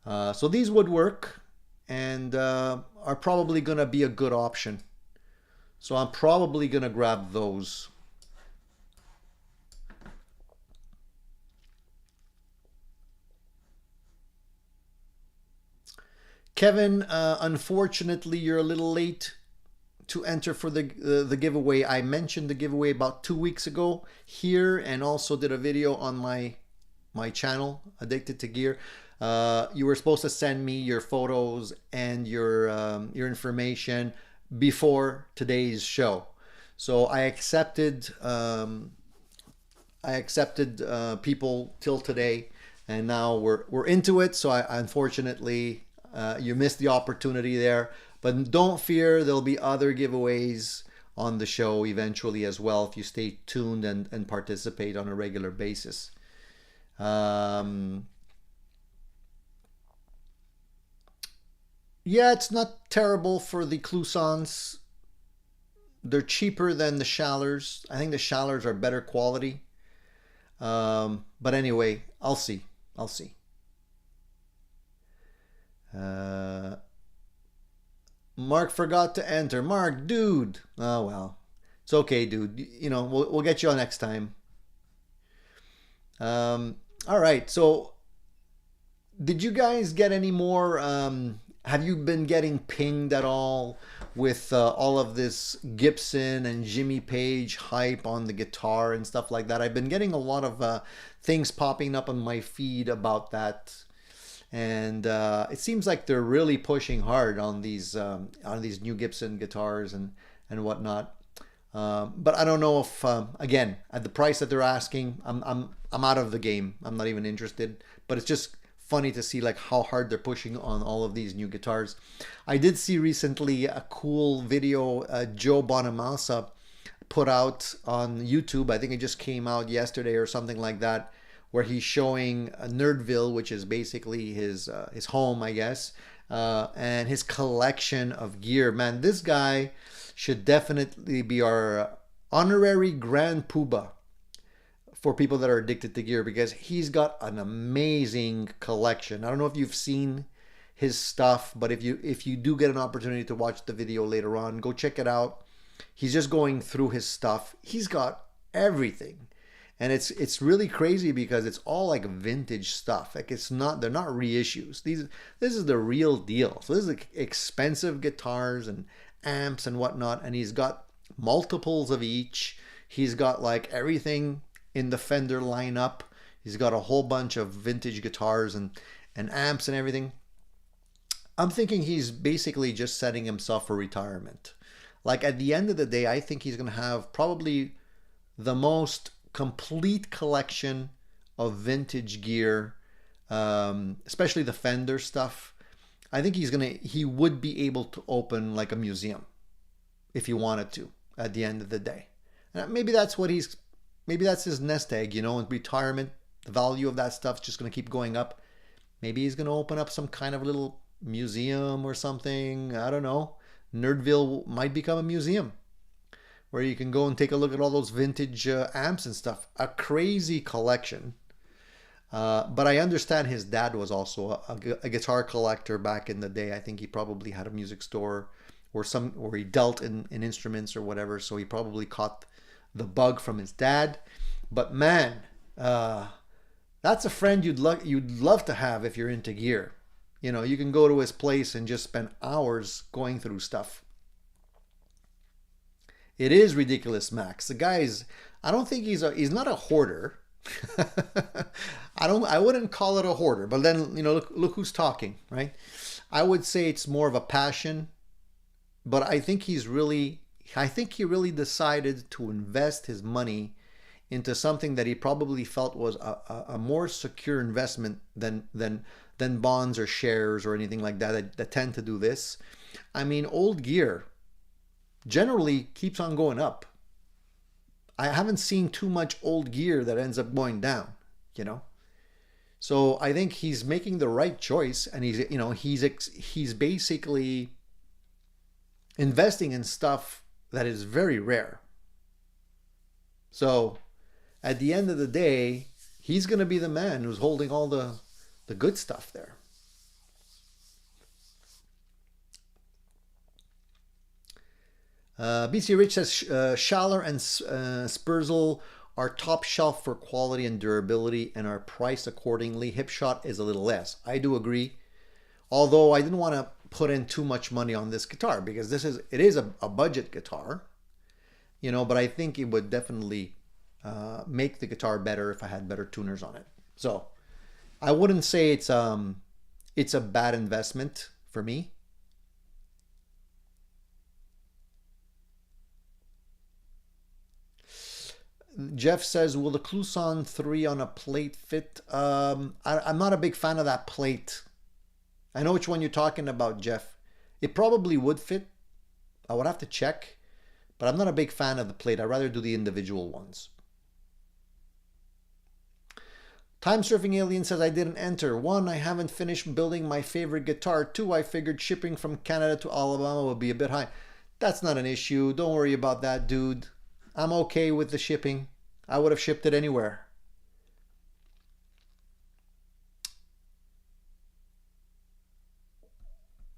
So these would work, and are probably going to be a good option. So I'm probably going to grab those. Kevin, unfortunately, you're a little late to enter for the giveaway. I mentioned the giveaway about 2 weeks ago here, and also did a video on my channel, Addicted to Gear. You were supposed to send me your photos and your information before today's show. So I accepted people till today, and now we're into it. So unfortunately you missed the opportunity there, but don't fear, there'll be other giveaways on the show eventually as well if you stay tuned and participate on a regular basis. Yeah, it's not terrible for the Clousons. They're cheaper than the Schallers. I think the Schallers are better quality. But anyway, I'll see. Mark forgot to enter. Mark, dude. Oh well, it's okay, dude. You know, we'll get you on next time. All right. So, did you guys get any more? Have you been getting pinged at all with all of this Gibson and Jimmy Page hype on the guitar and stuff like that? I've been getting a lot of things popping up on my feed about that, and it seems like they're really pushing hard on these new Gibson guitars and whatnot. But I don't know if again at the price that they're asking, I'm out of the game. I'm not even interested. But it's just funny to see like how hard they're pushing on all of these new guitars. I did see recently a cool video Joe Bonamassa put out on YouTube. I think it just came out yesterday or something like that, where he's showing Nerdville, which is basically his home, I guess, and his collection of gear. Man, this guy should definitely be our honorary Grand Poobah for people that are addicted to gear, because he's got an amazing collection. I don't know if you've seen his stuff, but if you do get an opportunity to watch the video later on, go check it out. He's just going through his stuff. He's got everything. And it's really crazy because it's all like vintage stuff. Like they're not reissues. This is the real deal. So this is like expensive guitars and amps and whatnot, and he's got multiples of each. He's got like everything in the Fender lineup. He's got a whole bunch of vintage guitars and amps and everything. I'm thinking he's basically just setting himself for retirement. Like at the end of the day, I think he's going to have probably the most complete collection of vintage gear, especially the Fender stuff. I think he would be able to open like a museum if he wanted to at the end of the day. And maybe that's his nest egg, you know, in retirement. The value of that stuff's just going to keep going up. Maybe he's going to open up some kind of little museum or something. I don't know. Nerdville might become a museum where you can go and take a look at all those vintage amps and stuff. A crazy collection. But I understand his dad was also a guitar collector back in the day. I think he probably had a music store or he dealt in instruments or whatever. So he probably caught the bug from his dad. But man, that's a friend you'd love to have if you're into gear. You know, you can go to his place and just spend hours going through stuff. It is ridiculous, Max. The guy's, I don't think he's not a hoarder. I wouldn't call it a hoarder, but then, you know, look who's talking, right? I would say it's more of a passion, but I think he really decided to invest his money into something that he probably felt was a more secure investment than bonds or shares or anything like that tend to do this. I mean, old gear generally keeps on going up. I haven't seen too much old gear that ends up going down, you know. So I think he's making the right choice, and he's basically investing in stuff that is very rare. So at the end of the day, he's going to be the man who's holding all the good stuff there. BC Rich says Schaller and Spurzl are top shelf for quality and durability and are priced accordingly. Hipshot is a little less. I do agree. Although I didn't want to put in too much money on this guitar because it is a budget guitar, you know, but I think it would definitely make the guitar better if I had better tuners on it. So I wouldn't say it's a bad investment for me. Jeff says, will the Kluson 3 on a plate fit? I'm not a big fan of that plate. I know which one you're talking about, Jeff. It probably would fit. I would have to check. But I'm not a big fan of the plate. I'd rather do the individual ones. Time Surfing Alien says, I didn't enter. 1, I haven't finished building my favorite guitar. 2, I figured shipping from Canada to Alabama would be a bit high. That's not an issue. Don't worry about that, dude. I'm okay with the shipping. I would have shipped it anywhere.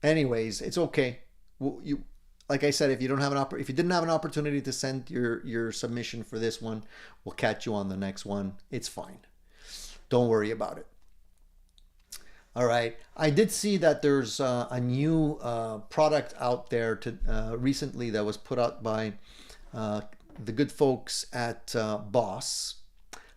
Anyways, it's okay. you, like I said, if you didn't have an opportunity to send your submission for this one, we'll catch you on the next one. It's fine. Don't worry about it. All right. I did see that there's a new product out there recently that was put out by the good folks at Boss.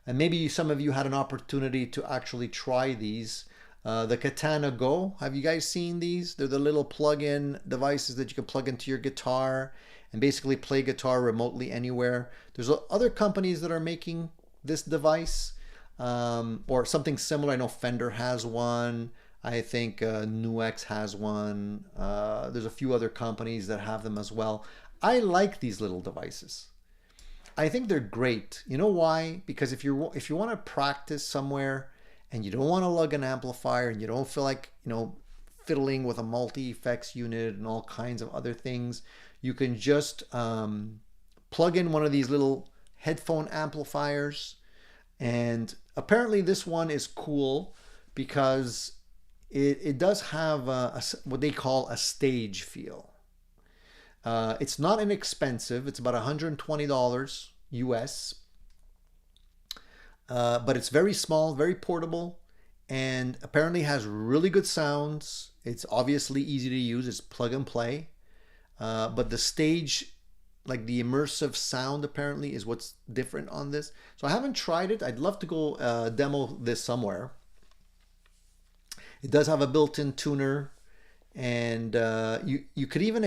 And maybe some of you had an opportunity to actually try these. The Katana Go. Have you guys seen these? They're the little plug-in devices that you can plug into your guitar and basically play guitar remotely anywhere. There's other companies that are making this device or something similar. I know Fender has one. I think NuX has one. There's a few other companies that have them as well. I like these little devices. I think they're great. You know why? Because if you want to practice somewhere and you don't want to lug an amplifier and you don't feel like, fiddling with a multi-effects unit and all kinds of other things, you can just plug in one of these little headphone amplifiers. And apparently this one is cool because it does have what they call a stage feel. It's not inexpensive. It's about $120 US. But it's very small, very portable, and apparently has really good sounds. It's obviously easy to use. It's plug and play. But the stage, like the immersive sound, apparently is what's different on this. So I haven't tried it. I'd love to go demo this somewhere. It does have a built-in tuner, and you could even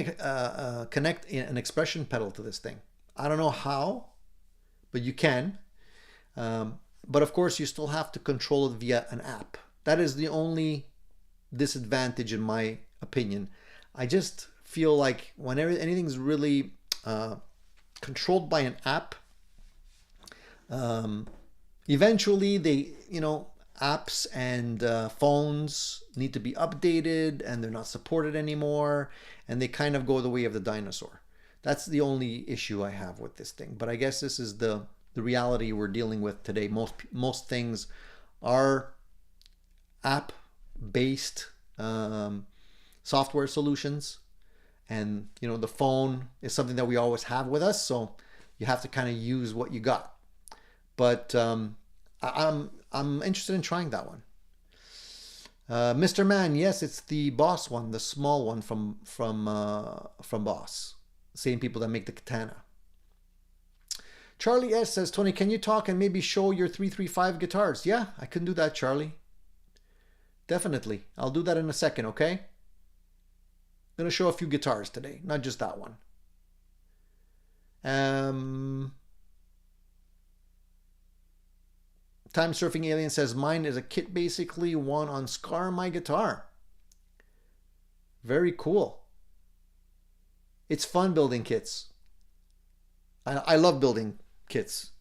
connect an expression pedal to this thing. I don't know how, but you can. But of course, you still have to control it via an app. That is the only disadvantage, in my opinion. I just feel like whenever anything's really controlled by an app, eventually apps and phones need to be updated, and they're not supported anymore, and they kind of go the way of the dinosaur. That's the only issue I have with this thing. But I guess this is the reality we're dealing with today. Most things are app-based software solutions, and the phone is something that we always have with us, so you have to kind of use what you got. But I'm interested in trying that one. Mr. Man, yes, it's the Boss one, the small one from Boss. Same people that make the Katana. Charlie S says, Tony, can you talk and maybe show your 335 guitars? Yeah, I can do that, Charlie. Definitely. I'll do that in a second, okay? I'm going to show a few guitars today, not just that one. Time Surfing Alien says, mine is a kit, basically one on Scar My Guitar. Very cool. It's fun building kits. I love building kits.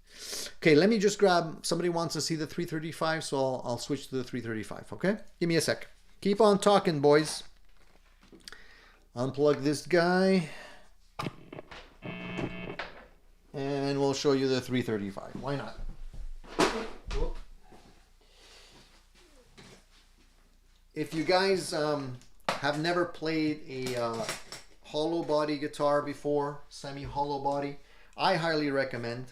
Okay, let me just grab, somebody wants to see the 335, so I'll switch to the 335, okay? Give me a sec. Keep on talking, boys. Unplug this guy. And we'll show you the 335. Why not? If you guys have never played a hollow body guitar before, semi-hollow body, I highly recommend.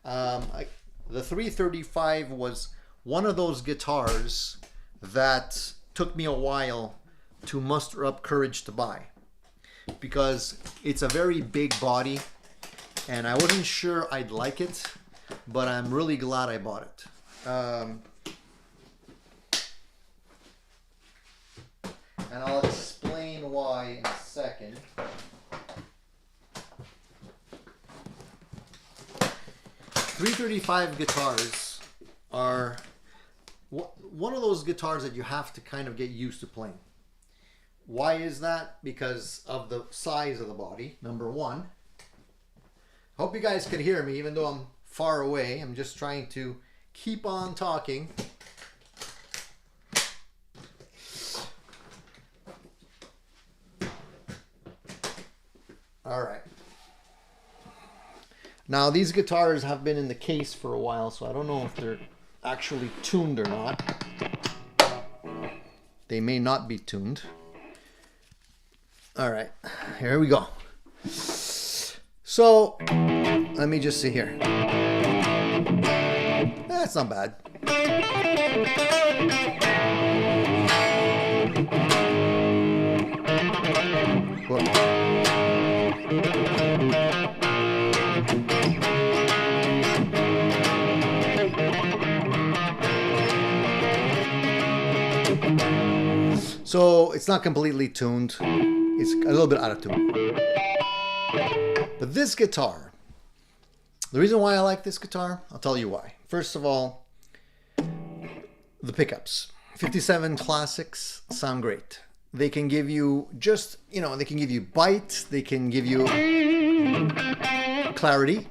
The 335 was one of those guitars that took me a while to muster up courage to buy, because it's a very big body and I wasn't sure I'd like it, but I'm really glad I bought it. And I'll explain why in a second. .335 guitars are one of those guitars that you have to kind of get used to playing. Why is that? Because of the size of the body, number one. Hope you guys can hear me even though I'm far away. I'm just trying to keep on talking. All right. Now these guitars have been in the case for a while, so I don't know if they're actually tuned or not. They may not be tuned. All right. here we go. So let me just see here. That's not bad. Whoa. So it's not completely tuned. It's a little bit out of tune. But this guitar, the reason why I like this guitar, I'll tell you why. First of all, the pickups. 57 Classics sound great. They can give you just, you know, they can give you bite, they can give you clarity.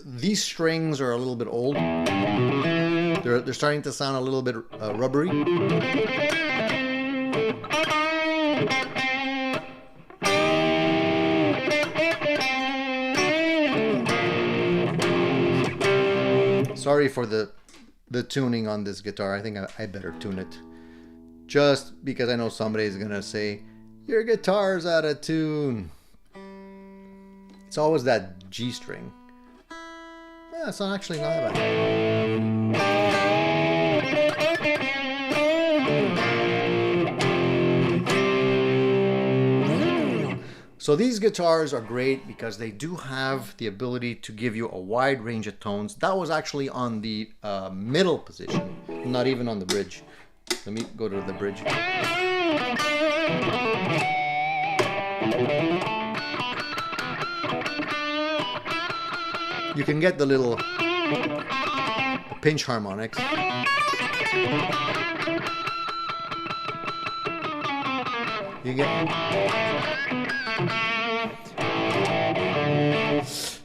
These strings are a little bit old. They're starting to sound a little bit rubbery. Sorry for the tuning on this guitar. I think I better tune it. Just because I know somebody's gonna say, your guitar's out of tune. It's always that G string. Yeah, it's not actually not that bad. So these guitars are great because they do have the ability to give you a wide range of tones. That was actually on the middle position, not even on the bridge. Let me go to the bridge. You can get the little pinch harmonics. You get...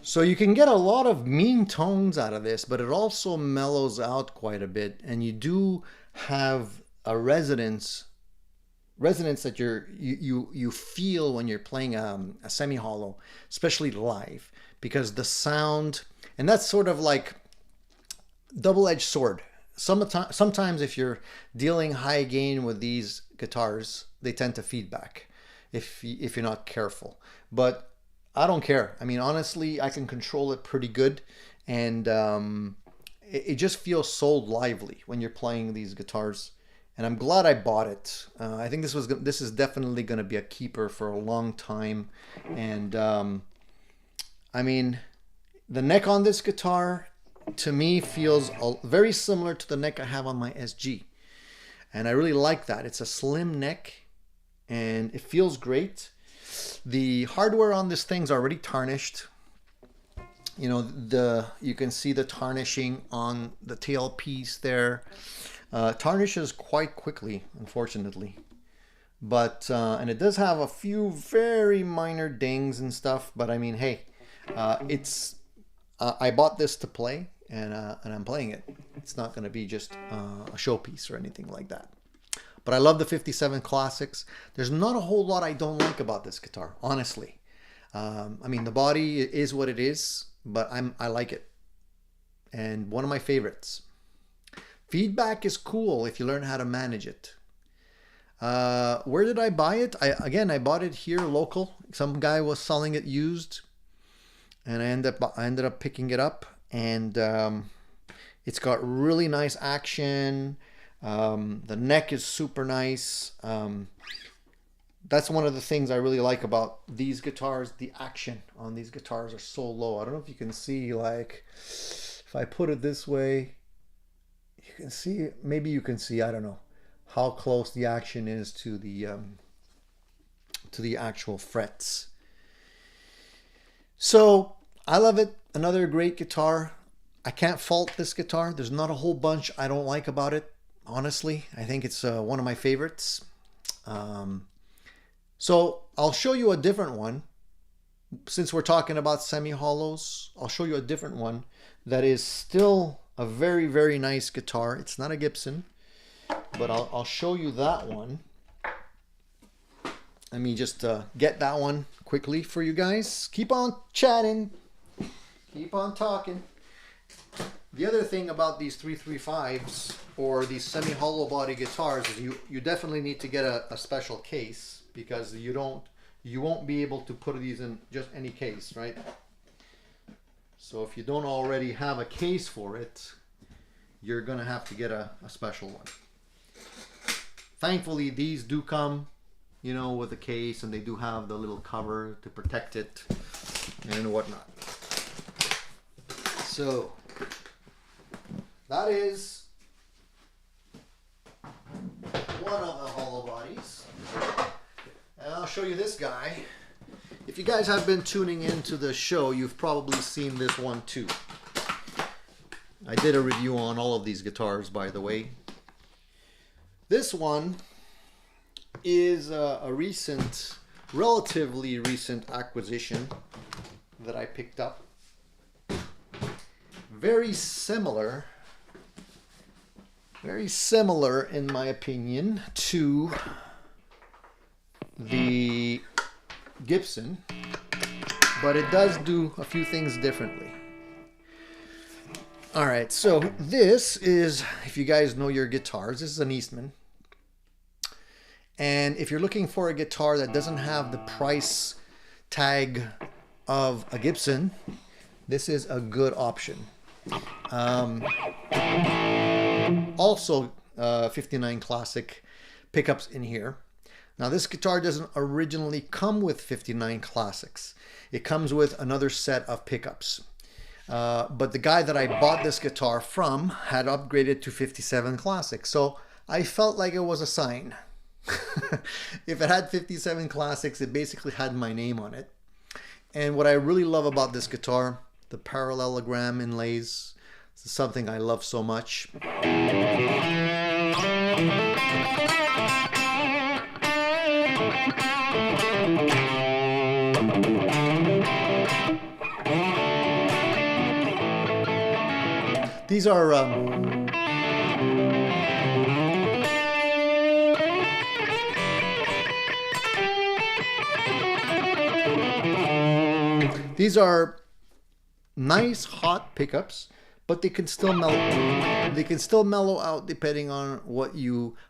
So you can get a lot of mean tones out of this, but it also mellows out quite a bit, and you do have a resonance that you feel when you're playing a semi-hollow, especially live, because the sound, and that's sort of like double-edged sword. Sometimes if you're dealing high gain with these guitars, they tend to feedback if you're not careful. But I don't care. I mean, honestly, I can control it pretty good, and it just feels so lively when you're playing these guitars. And I'm glad I bought it. I think this is definitely going to be a keeper for a long time. And I mean, the neck on this guitar to me feels very similar to the neck I have on my SG, and I really like that. It's a slim neck, and it feels great. The hardware on this thing's already tarnished. You know, you can see the tarnishing on the tailpiece there. Tarnishes quite quickly, unfortunately. But and it does have a few very minor dings and stuff. But I mean, hey, I bought this to play, and I'm playing it. It's not going to be just a showpiece or anything like that. But I love the 57 Classics. There's not a whole lot I don't like about this guitar, honestly. I mean, the body is what it is, but I like it. And one of my favorites. Feedback is cool if you learn how to manage it. Where did I buy it? I bought it here local. Some guy was selling it used, and I ended up picking it up, and it's got really nice action. The neck is super nice. That's one of the things I really like about these guitars. The action on these guitars are so low. I don't know if you can see, like, if I put it this way, you can see, maybe you can see, I don't know how close the action is to the actual frets. So I love it. Another great guitar. I can't fault this guitar. There's not a whole bunch I don't like about it. Honestly, I think it's one of my favorites. So I'll show you a different one. Since we're talking about semi-hollows, I'll show you a different one that is still a very, very nice guitar. It's not a Gibson, but I'll show you that one. let me just get that one quickly for you guys. Keep on chatting. Keep on talking. The other thing about these 335s or these semi-hollow body guitars is you definitely need to get a special case, because you won't be able to put these in just any case, right? So if you don't already have a case for it, you're gonna have to get a special one. Thankfully, these do come, you know, with a case, and they do have the little cover to protect it and whatnot. So that is one of the hollow bodies. And I'll show you this guy. If you guys have been tuning into the show, you've probably seen this one too. I did a review on all of these guitars, by the way. This one is a recent, relatively recent acquisition that I picked up. Very similar in my opinion to the Gibson, but it does do a few things differently. All right, so this is, if you guys know your guitars, this is an Eastman. And if you're looking for a guitar that doesn't have the price tag of a Gibson, this is a good option. Also 59 classic pickups in here. Now this guitar doesn't originally come with 59 classics. It comes with another set of pickups. But the guy that I bought this guitar from had upgraded to 57 classics. So I felt like it was a sign. If it had 57 classics, it basically had my name on it. And what I really love about this guitar, the parallelogram inlays, this is something I love so much. These are nice hot pickups, but they can still mellow. They can still mellow out depending on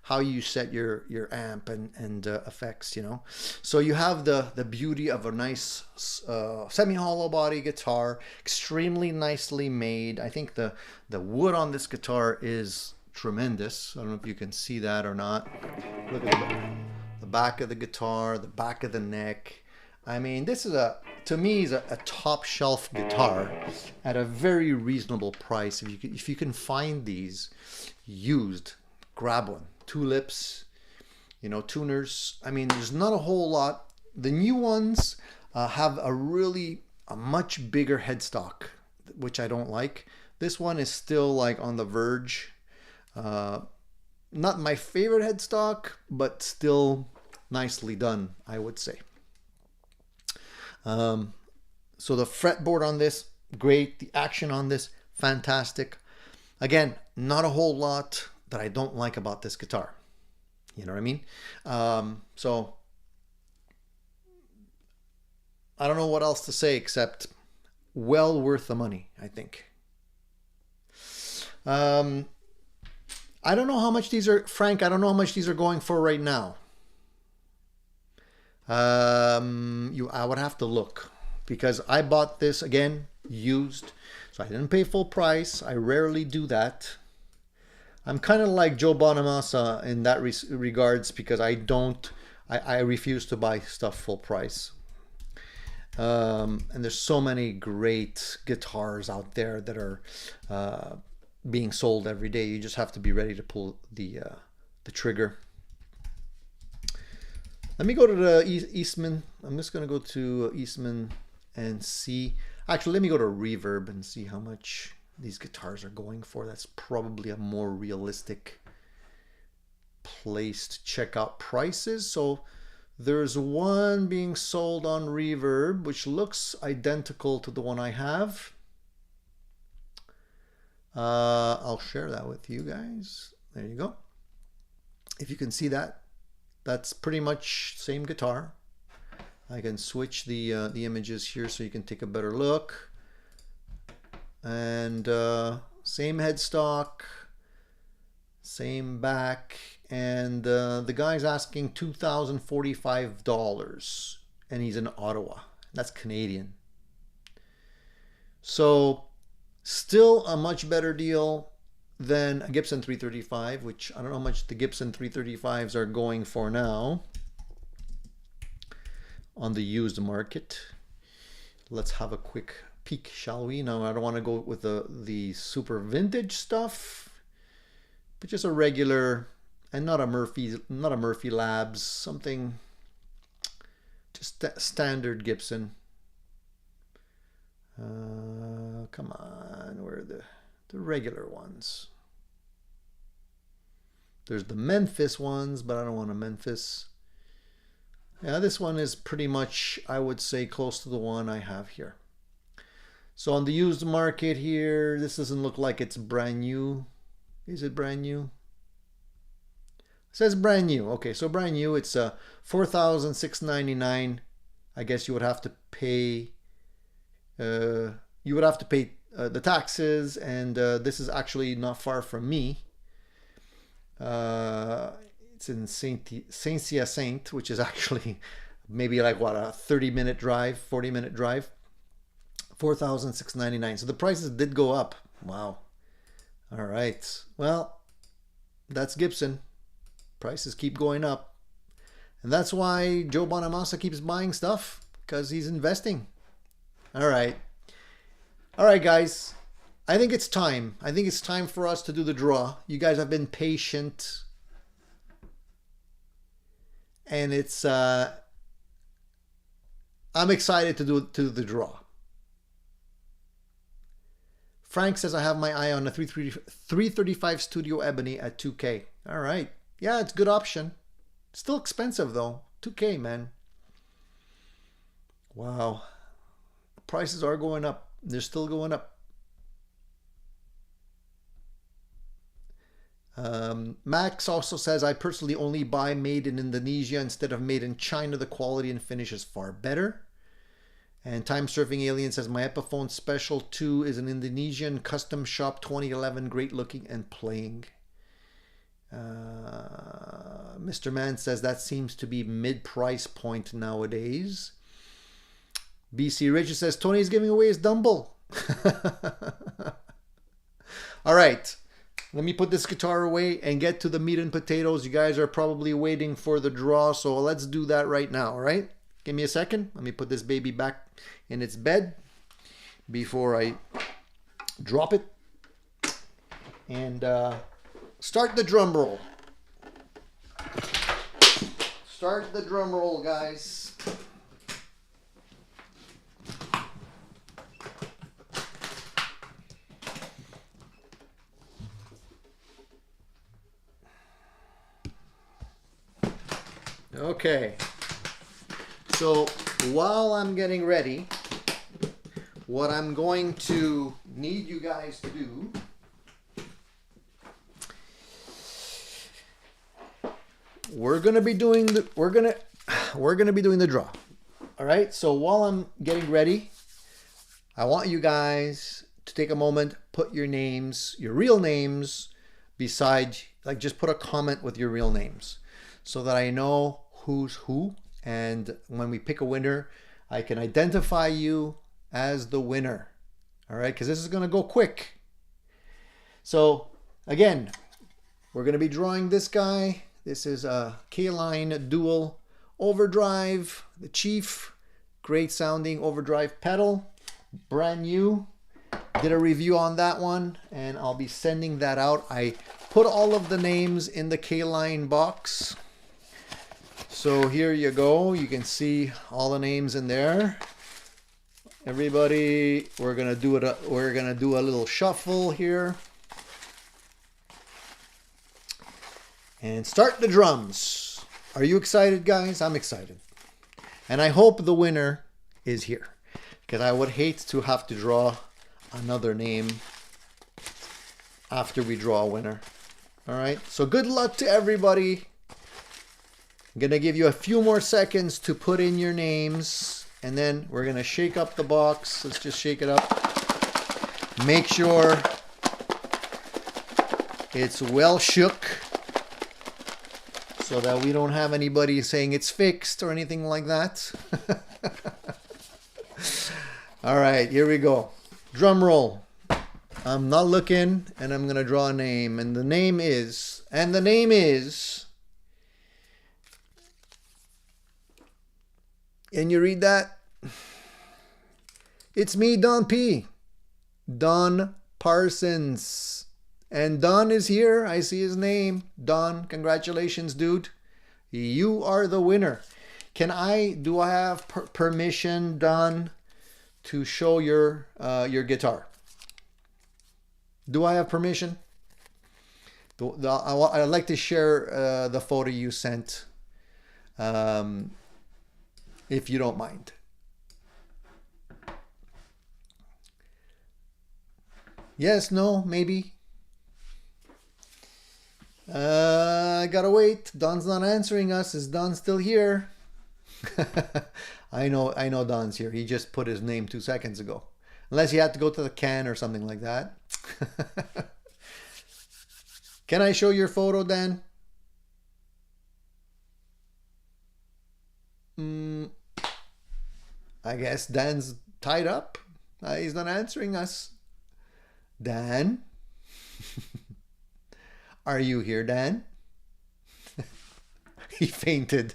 how you set your amp and effects, you know. So you have the beauty of a nice semi-hollow body guitar, extremely nicely made. I think the wood on this guitar is tremendous. I don't know if you can see that or not. Look at the back of the guitar, the back of the neck. I mean, this is to me is a top shelf guitar at a very reasonable price. If you can find these used, grab one. Tulips, you know, tuners. I mean, there's not a whole lot. The new ones have a much bigger headstock, which I don't like. This one is still like on the verge. Not my favorite headstock, but still nicely done, I would say. So the fretboard on this, great. The action on this, fantastic. Again, not a whole lot that I don't like about this guitar. You know what I mean? So I don't know what else to say except well worth the money, I think. I don't know how much these are, Frank, I don't know how much these are going for right now. I would have to look, because I bought this again used, so I didn't pay full price. I rarely do that. I'm kind of like Joe Bonamassa in that regards, because I refuse to buy stuff full price. And there's so many great guitars out there that are being sold every day. You just have to be ready to pull the trigger. Let me go to the Eastman. I'm just going to go to Eastman and see. Actually, let me go to Reverb and see how much these guitars are going for. That's probably a more realistic place to check out prices. So there's one being sold on Reverb, which looks identical to the one I have. I'll share that with you guys. There you go. If you can see that. that's pretty much same guitar. I can switch the images here so you can take a better look. And same headstock, same back, and the guy's asking $2,045, and he's in Ottawa. That's Canadian. So still a much better deal than a Gibson 335, which I don't know how much the Gibson 335s are going for now on the used market. Let's have a quick peek, shall we? Now, I don't want to go with the super vintage stuff, but just a regular, and not a Murphy Labs, something just standard Gibson. Come on, where are the regular ones? There's the Memphis ones, but I don't want a Memphis. Yeah, this one is pretty much, I would say, close to the one I have here. So on the used market here, this doesn't look like it's brand new. Is it brand new? It says brand new. Okay, so brand new, it's $4,699. I guess you would have to pay. The taxes, and this is actually not far from me. It's in Saint-Hyacinthe, which is actually maybe like what, a 30-minute drive, 40-minute drive. $4,699. So the prices did go up. Wow. All right. Well, that's Gibson. Prices keep going up. And that's why Joe Bonamassa keeps buying stuff, because he's investing. All right. All right, guys. I think it's time. I think it's time for us to do the draw. You guys have been patient. And it's I'm excited to do the draw. Frank says I have my eye on a 335 Studio Ebony at 2K. All right. Yeah, it's a good option. Still expensive though. 2K, man. Wow. Prices are going up. They're still going up. Max also says, I personally only buy made in Indonesia instead of made in China. The quality and finish is far better. And Time Surfing Alien says, my Epiphone Special 2 is an Indonesian custom shop 2011, great looking and playing. Mr. Man says that seems to be mid-price point nowadays. BC Richard says, Tony's giving away his Dumble. All right. Let me put this guitar away and get to the meat and potatoes. You guys are probably waiting for the draw, so let's do that right now, all right? Give me a second. Let me put this baby back in its bed before I drop it. And start the drum roll. Start the drum roll, guys. Okay, so while I'm getting ready, what I'm going to need you guys to do we're gonna be doing the draw. All right, so while I'm getting ready, I want you guys to take a moment, put your names, your real names beside, like just put a comment with your real names so that I know who's who, and when we pick a winner, I can identify you as the winner. All right, because this is going to go quick. So again, we're going to be drawing this guy. This is a K-Line Dual Overdrive, the Chief, great sounding overdrive pedal, brand new. Did a review on that one, and I'll be sending that out. I put all of the names in the K-Line box. So here you go. You can see all the names in there. Everybody, we're gonna do it. We're gonna do a little shuffle here, and start the drums. Are you excited, guys? I'm excited, and I hope the winner is here, because I would hate to have to draw another name after we draw a winner. All right. So good luck to everybody. I'm going to give you a few more seconds to put in your names, and then we're going to shake up the box. Let's just shake it up. Make sure it's well shook so that we don't have anybody saying it's fixed or anything like that. All right, here we go. Drum roll. I'm not looking, and I'm going to draw a name, and the name is, and you read that? It's me, Don P. Don Parsons. And Don is here. I see his name. Don, congratulations, dude. You are the winner. Do I have permission, Don, to show your guitar? Do I have permission? I'd like to share the photo you sent, if you don't mind. Yes, no, maybe. I gotta wait. Don's not answering us. Is Don still here? I know Don's here. He just put his name 2 seconds ago. Unless he had to go to the can or something like that. Can I show your photo, Dan? I guess Dan's tied up. He's not answering us. Dan? Are you here, Dan? He fainted.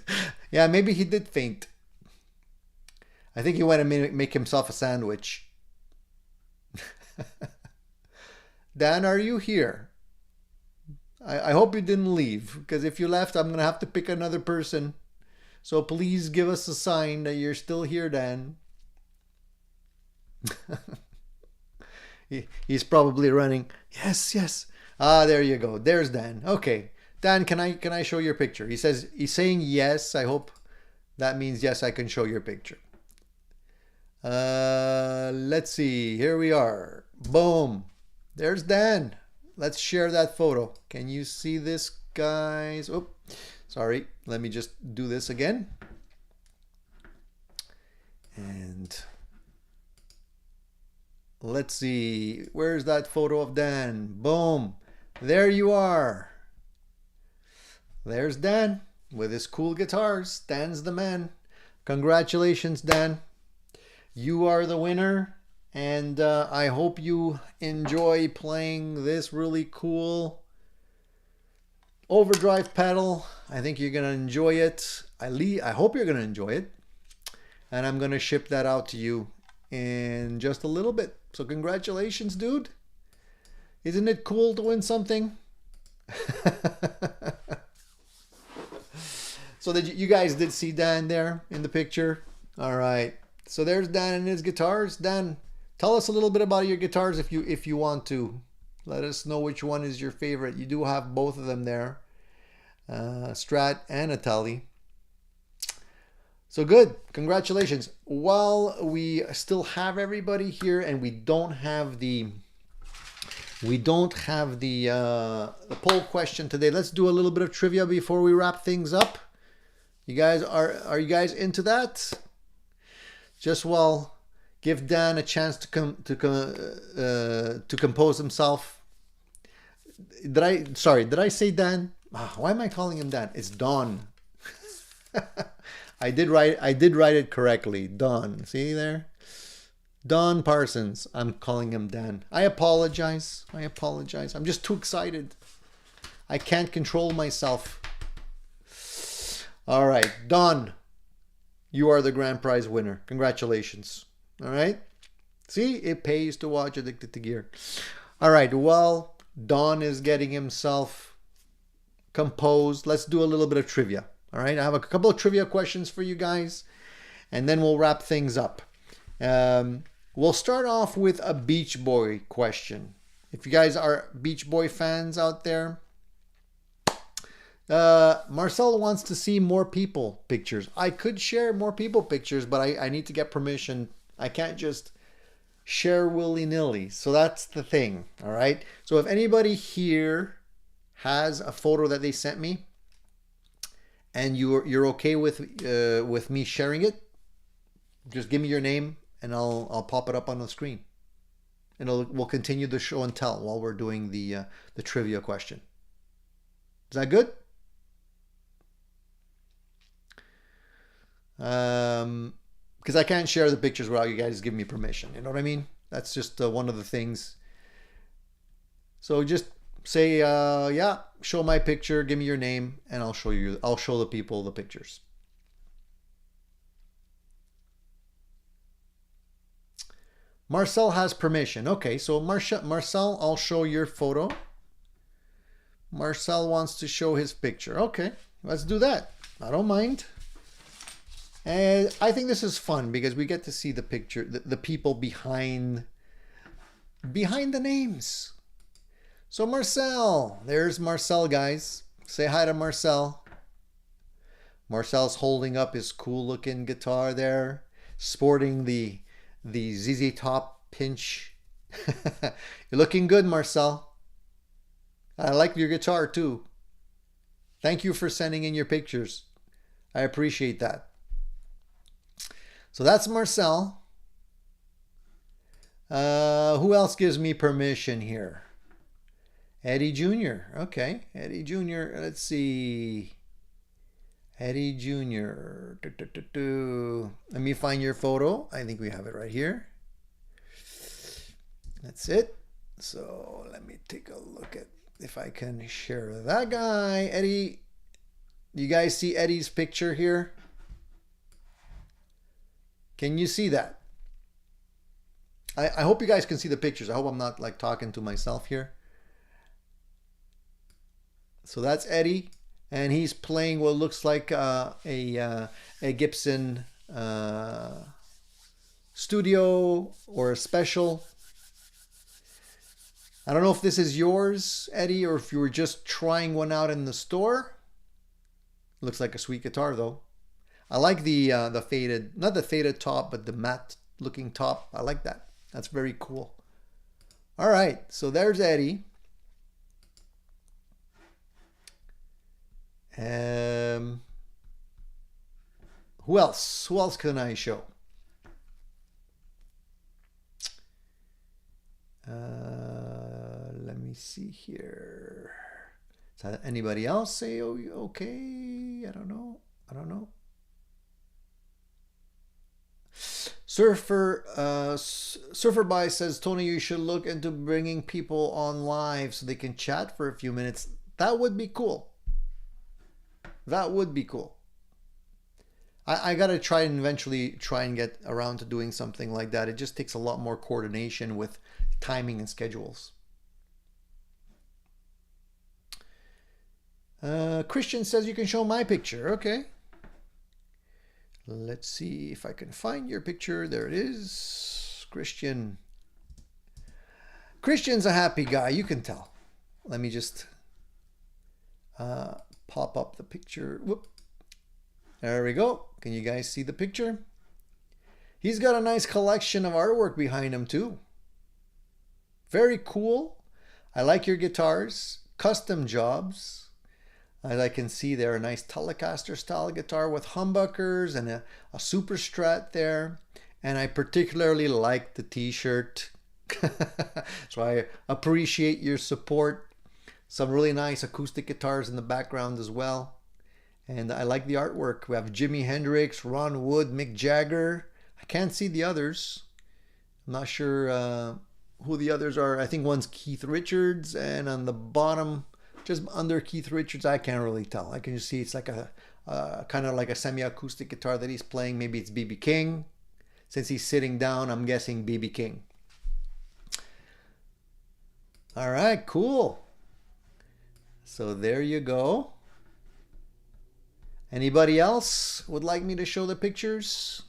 Yeah, maybe he did faint. I think he went to make himself a sandwich. Dan, are you here? I hope you didn't leave, because if you left, I'm going to have to pick another person. So please give us a sign that you're still here, Dan. He's probably running. Yes, yes. Ah, there you go. There's Dan. Okay. Dan, can I show your picture? He's saying yes. I hope that means yes, I can show your picture. Let's see. Here we are. Boom. There's Dan. Let's share that photo. Can you see this, guys? Oh, sorry. Let me just do this again. And let's see. Where's that photo of Dan? Boom. There you are. There's Dan with his cool guitars. Dan's the man. Congratulations, Dan. You are the winner. And I hope you enjoy playing this really cool overdrive pedal. I think you're going to enjoy it. I hope you're going to enjoy it. And I'm going to ship that out to you in just a little bit. So congratulations, dude. Isn't it cool to win something? So that you guys did see Dan there in the picture. All right. So there's Dan and his guitars. Dan, tell us a little bit about your guitars if you want to. Let us know which one is your favorite. You do have both of them there. Strat and a Tele. So good. Congratulations. While we still have everybody here and we don't have the poll question today, let's do a little bit of trivia before we wrap things up. You guys are you guys into that? Just give Dan a chance to compose himself. Did I say Dan? Why am I calling him Dan? It's Don. I did write it correctly. Don. See there? Don Parsons. I'm calling him Dan. I apologize. I'm just too excited. I can't control myself. All right, Don. You are the grand prize winner. Congratulations. All right. See, it pays to watch Addicted to Gear. All right. Well, Don is getting himself composed. Let's do a little bit of trivia. All right. I have a couple of trivia questions for you guys, and then we'll wrap things up. We'll start off with a Beach Boy question. If you guys are Beach Boy fans out there, Marcel wants to see more people pictures. I could share more people pictures, but I need to get permission. I can't just share willy-nilly. So that's the thing. All right. So if anybody here has a photo that they sent me and you're okay with me sharing it, just give me your name and I'll pop it up on the screen. And we'll continue the show and tell while we're doing the trivia question. Is that good? Because I can't share the pictures without you guys giving me permission. You know what I mean? That's just one of the things. So just say, yeah, show my picture, give me your name, and I'll show the people the pictures. Marcel has permission. Okay, so Marcel, I'll show your photo. Marcel wants to show his picture. Okay, let's do that. I don't mind. And I think this is fun because we get to see the picture, the people behind the names. So Marcel, there's Marcel, guys. Say hi to Marcel. Marcel's holding up his cool looking guitar there, sporting the ZZ Top pinch. You're looking good, Marcel. I like your guitar too. Thank you for sending in your pictures. I appreciate that. So that's Marcel. Who else gives me permission here? Eddie Jr. Okay, Eddie Jr. Let's see. Eddie Jr. Let me find your photo. I think we have it right here. That's it. So let me take a look at if I can share that guy. Eddie, you guys see Eddie's picture here? Can you see that? I hope you guys can see the pictures. I hope I'm not like talking to myself here. So that's Eddie, and he's playing what looks like a Gibson studio or a special. I don't know if this is yours, Eddie, or if you were just trying one out in the store. Looks like a sweet guitar though. I like the faded, not the faded top, but the matte looking top. I like that. That's very cool. All right, so there's Eddie. Who else? Who else can I show? Let me see here. Does anybody else say, oh, okay? I don't know. Surfer By says, Tony, you should look into bringing people on live so they can chat for a few minutes. That would be cool. That would be cool. I gotta try and eventually try and get around to doing something like that. It just takes a lot more coordination with timing and schedules. Christian says you can show my picture. Okay. Let's see if I can find your picture. There it is. Christian. Christian's a happy guy. You can tell. Let me just pop up the picture. Whoop. There we go. Can you guys see the picture? He's got a nice collection of artwork behind him too. Very cool. I like your guitars. Custom jobs. As I can see there, a nice Telecaster style guitar with humbuckers and a Super Strat there. And I particularly like the t-shirt. So I appreciate your support. Some really nice acoustic guitars in the background as well. And I like the artwork. We have Jimi Hendrix, Ron Wood, Mick Jagger. I can't see the others. I'm not sure who the others are. I think one's Keith Richards, and on the bottom, just under Keith Richards, I can't really tell. I can just see it's like a kind of like a semi-acoustic guitar that he's playing. Maybe it's B.B. King. Since he's sitting down, I'm guessing B.B. King. All right, cool. So there you go. Anybody else would like me to show the pictures?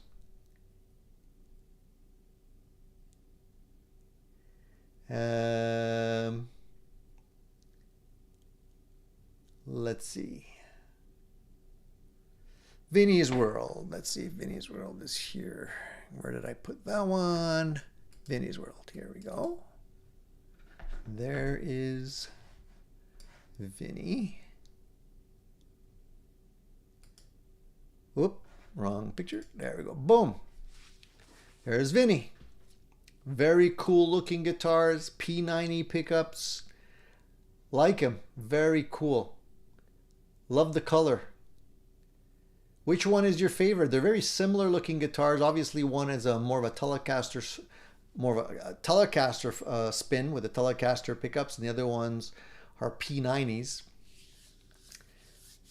Let's see. Vinny's World. Let's see if Vinny's World is here. Where did I put that one? Vinny's World. Here we go. There is Vinny. Whoop, wrong picture. There we go. Boom. There's Vinny. Very cool looking guitars, P90 pickups. Like him. Very cool. Love the color. Which one is your favorite? They're very similar looking guitars. Obviously, one is a more of a Telecaster, spin with the Telecaster pickups, and the other ones are P90s.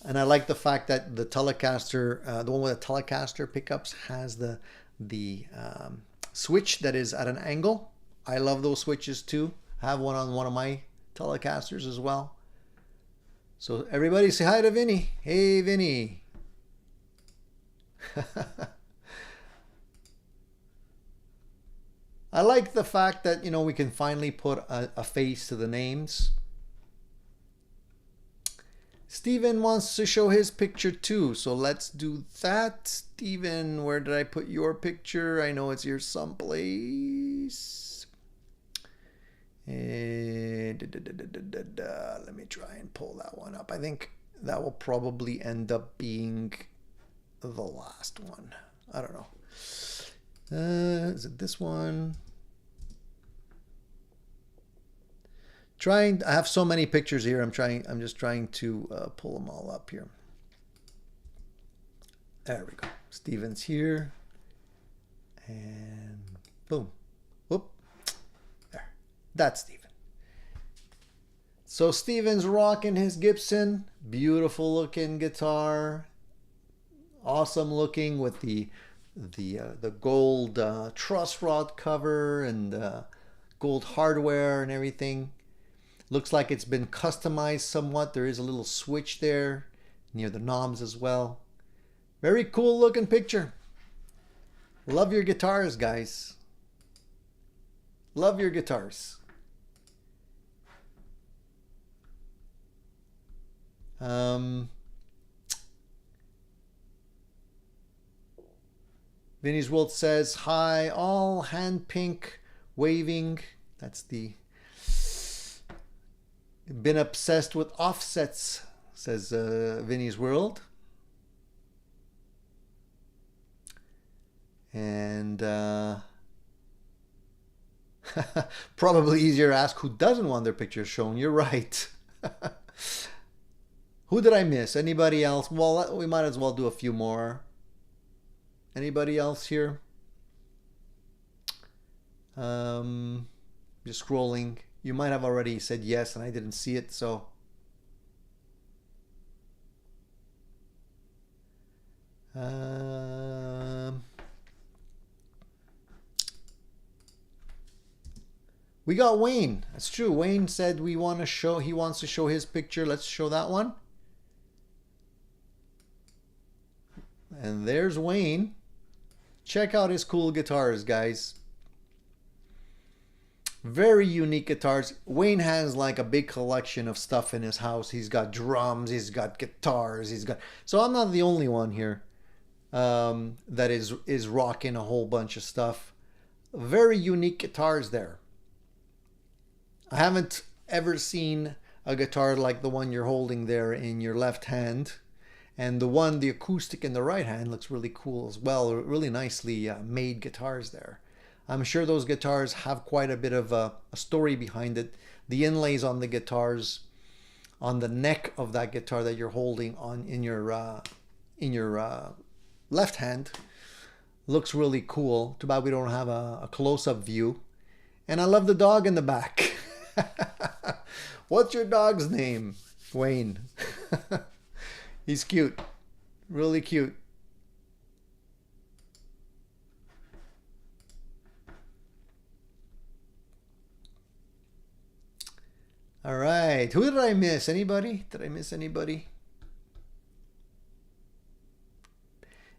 And I like the fact that the Telecaster, the one with the Telecaster pickups, has the switch that is at an angle. I love those switches too. I have one on one of my Telecasters as well. So everybody say hi to Vinny. Hey, Vinny. I like the fact that, you know, we can finally put a face to the names. Steven wants to show his picture too, so let's do that. Steven, where did I put your picture? I know it's here someplace. Let me try and pull that one up. I think that will probably end up being the last one. I don't know. Is it this one? I have so many pictures here. I'm just trying to pull them all up here. There we go. Steven's here. And boom. Whoop. There. That's Steven. So Steven's rocking his Gibson. Beautiful looking guitar. Awesome looking with the gold truss rod cover and gold hardware and everything. Looks like it's been customized somewhat. There is a little switch there near the knobs as well. Very cool looking picture. Love your guitars, guys. Love your guitars. Vinny's World says, hi, all hand pink waving. That's the... Been obsessed with offsets, says Vinny's World. And probably easier to ask who doesn't want their pictures shown. You're right. Who did I miss? Anybody else? Well, we might as well do a few more. Anybody else here? Just scrolling. You might have already said yes and I didn't see it, so. We got Wayne. That's true. Wayne said he wants to show his picture. Let's show that one. And there's Wayne. Check out his cool guitars, guys. Very unique guitars. Wayne has like a big collection of stuff in his house. He's got drums, he's got guitars, so I'm not the only one here that is rocking a whole bunch of stuff. Very unique guitars there. I haven't ever seen a guitar like the one you're holding there in your left hand. And the acoustic in the right hand looks really cool as well. Really nicely made guitars there. I'm sure those guitars have quite a bit of a story behind it. The inlays on the guitars, on the neck of that guitar that you're holding in your left hand, looks really cool. Too bad we don't have a close-up view. And I love the dog in the back. What's your dog's name? Wayne. He's cute. Really cute. All right. Who did I miss? Anybody? Did I miss anybody?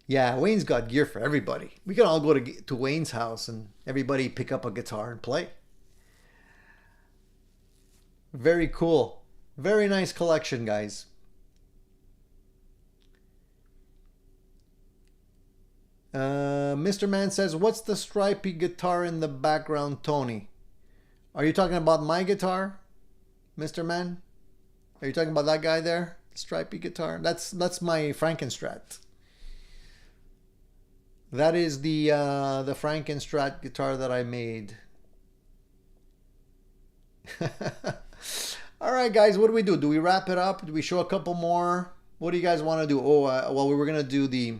Yeah, Wayne's got gear for everybody. We can all go to Wayne's house and everybody pick up a guitar and play. Very cool. Very nice collection, guys. Mr. Man says, what's the stripy guitar in the background, Tony? Are you talking about my guitar? Mr. Man? Are you talking about that guy there? Stripy guitar? That's my Frankenstrat. That is the Frankenstrat guitar that I made. All right, guys, what do we do? Do we wrap it up? Do we show a couple more? What do you guys want to do? Oh, well, we were gonna do the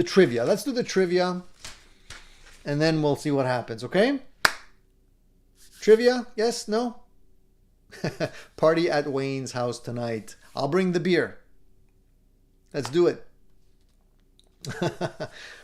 trivia. Let's do the trivia, and then we'll see what happens. Okay? Trivia? Yes? No? Party at Wayne's house tonight. I'll bring the beer. Let's do it.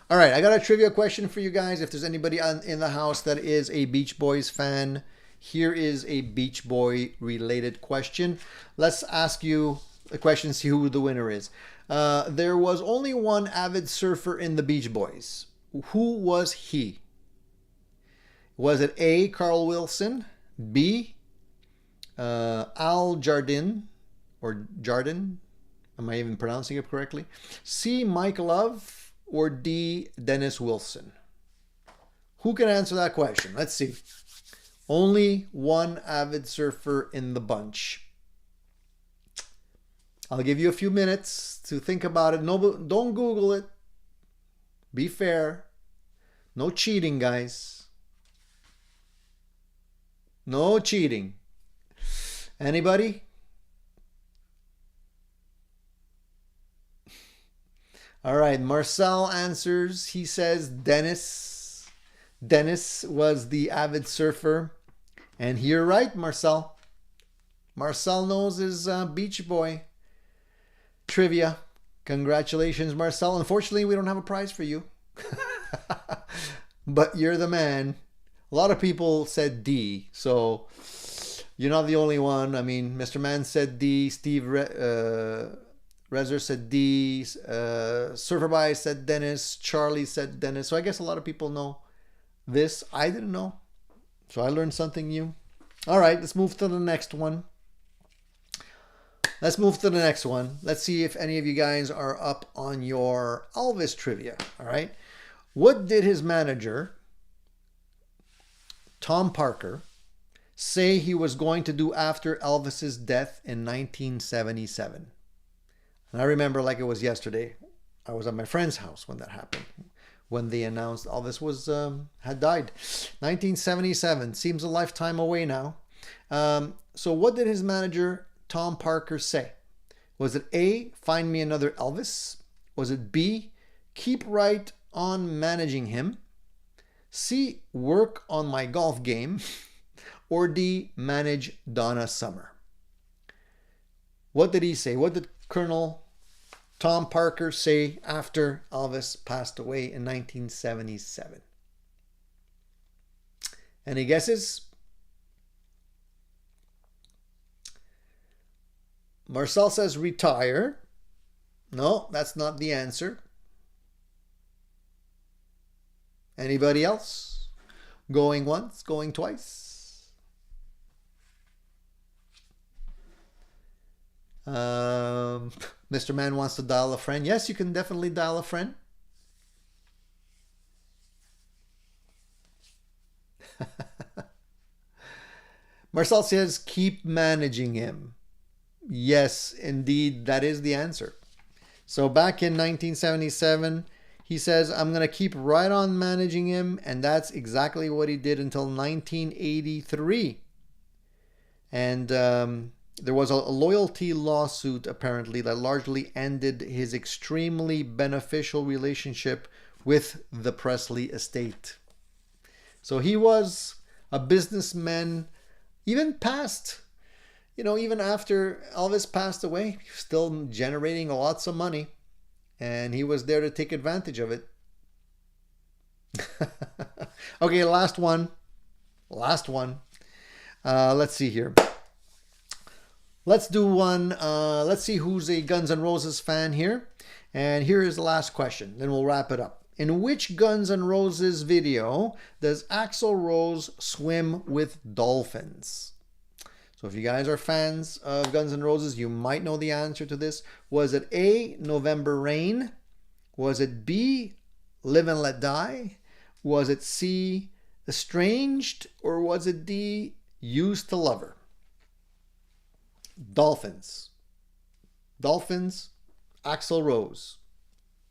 All right, I got a trivia question for you guys. If there's anybody in the house that is a Beach Boys fan, here is a Beach Boy related question. Let's ask you a question, see who the winner is. There was only one avid surfer in the Beach Boys. Who was he? Was it A, Carl Wilson, B, Al Jardine, or Jardine? Am I even pronouncing it correctly? C, Mike Love, or D, Dennis Wilson? Who can answer that question? Let's see. Only one avid surfer in the bunch. I'll give you a few minutes to think about it. No, don't Google it. Be fair. No cheating, guys. No cheating. Anybody? All right, Marcel answers. He says Dennis. Dennis was the avid surfer. And you're right, Marcel. Marcel knows his Beach Boy trivia. Congratulations, Marcel. Unfortunately, we don't have a prize for you. But you're the man. A lot of people said D, so you're not the only one. I mean, Mr. Man said D. Steve Rezer said D. Surferby said Dennis. Charlie said Dennis. So I guess a lot of people know this. I didn't know. So I learned something new. All right, let's move to the next one. Let's move to the next one. Let's see if any of you guys are up on your Elvis trivia. All right. What did his manager, Tom Parker, say he was going to do after Elvis's death in 1977? And I remember like it was yesterday. I was at my friend's house when that happened, when they announced Elvis was had died. 1977 seems a lifetime away now. So what did his manager, Tom Parker, say? Was it A, find me another Elvis? Was it B, keep right on managing him? C, work on my golf game? Or D, manage Donna Summer? What did he say? What did Colonel Tom Parker say after Elvis passed away in 1977? Any guesses? Marcel says retire. No, that's not the answer. Anybody else? Going once, going twice? Mr. Man wants to dial a friend. Yes, you can definitely dial a friend. Marcel says keep managing him. Yes, indeed, that is the answer. So back in 1977, he says, I'm going to keep right on managing him. And that's exactly what he did until 1983. And there was a loyalty lawsuit, apparently, that largely ended his extremely beneficial relationship with the Presley estate. So he was a businessman, even past, even after Elvis passed away, he was still generating lots of money. And he was there to take advantage of it. Okay, last one. Let's see here. Let's do one. Let's see who's a Guns N' Roses fan here. And here is the last question. Then we'll wrap it up. In which Guns N' Roses video does Axl Rose swim with dolphins? So if you guys are fans of Guns N' Roses, you might know the answer to this. Was it A, November Rain? Was it B, Live and Let Die? Was it C, Estranged? Or was it D, Used to Love Her? Dolphins. Axl Rose.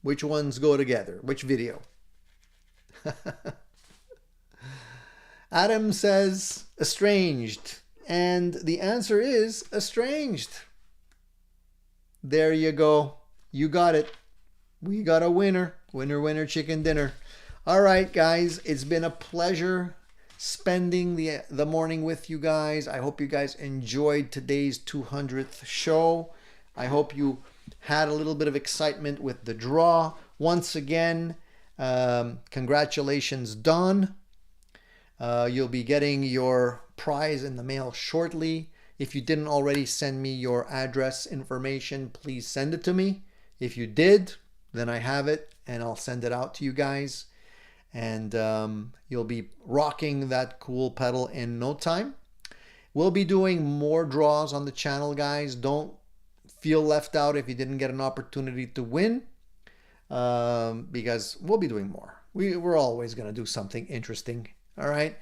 Which ones go together? Which video? Adam says estranged. And the answer is estranged. There you go. You got it. We got a winner. Winner, winner, chicken dinner. All right, guys. It's been a pleasure spending the morning with you guys. I hope you guys enjoyed today's 200th show. I hope you had a little bit of excitement with the draw. Once again, congratulations, Don. You'll be getting your prize in the mail shortly. If you didn't already send me your address information, please send it to me. If you did, then I have it and I'll send it out to you guys. And you'll be rocking that cool pedal in no time. We'll be doing more draws on the channel, guys. Don't feel left out if you didn't get an opportunity to win, because we'll be doing more. We're always going to do something interesting. All right.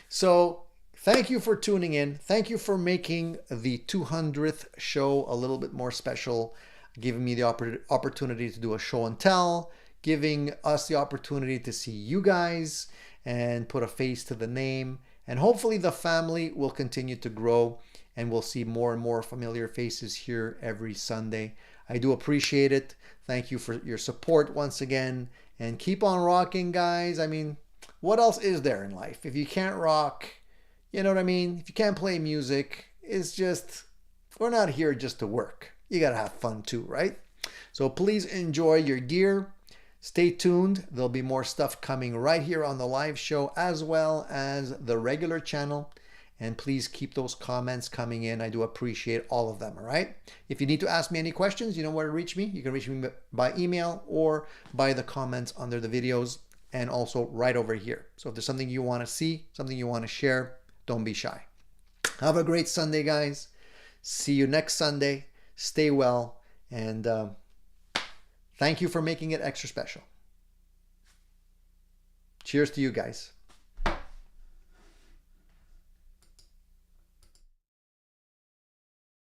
So thank you for tuning in. Thank you for making the 200th show a little bit more special, giving me the opportunity to do a show and tell, giving us the opportunity to see you guys and put a face to the name. And hopefully the family will continue to grow and we'll see more and more familiar faces here every Sunday. I do appreciate it. Thank you for your support once again. And keep on rocking, guys. I mean, what else is there in life? If you can't rock, you know what I mean? If you can't play music, it's just, we're not here just to work. You got to have fun too, right? So please enjoy your gear. Stay tuned. There'll be more stuff coming right here on the live show as well as the regular channel. And please keep those comments coming in. I do appreciate all of them, all right? If you need to ask me any questions, you know where to reach me. You can reach me by email or by the comments under the videos and also right over here. So if there's something you want to see, something you want to share, don't be shy. Have a great Sunday, guys. See you next Sunday. Stay well. And thank you for making it extra special. Cheers to you guys.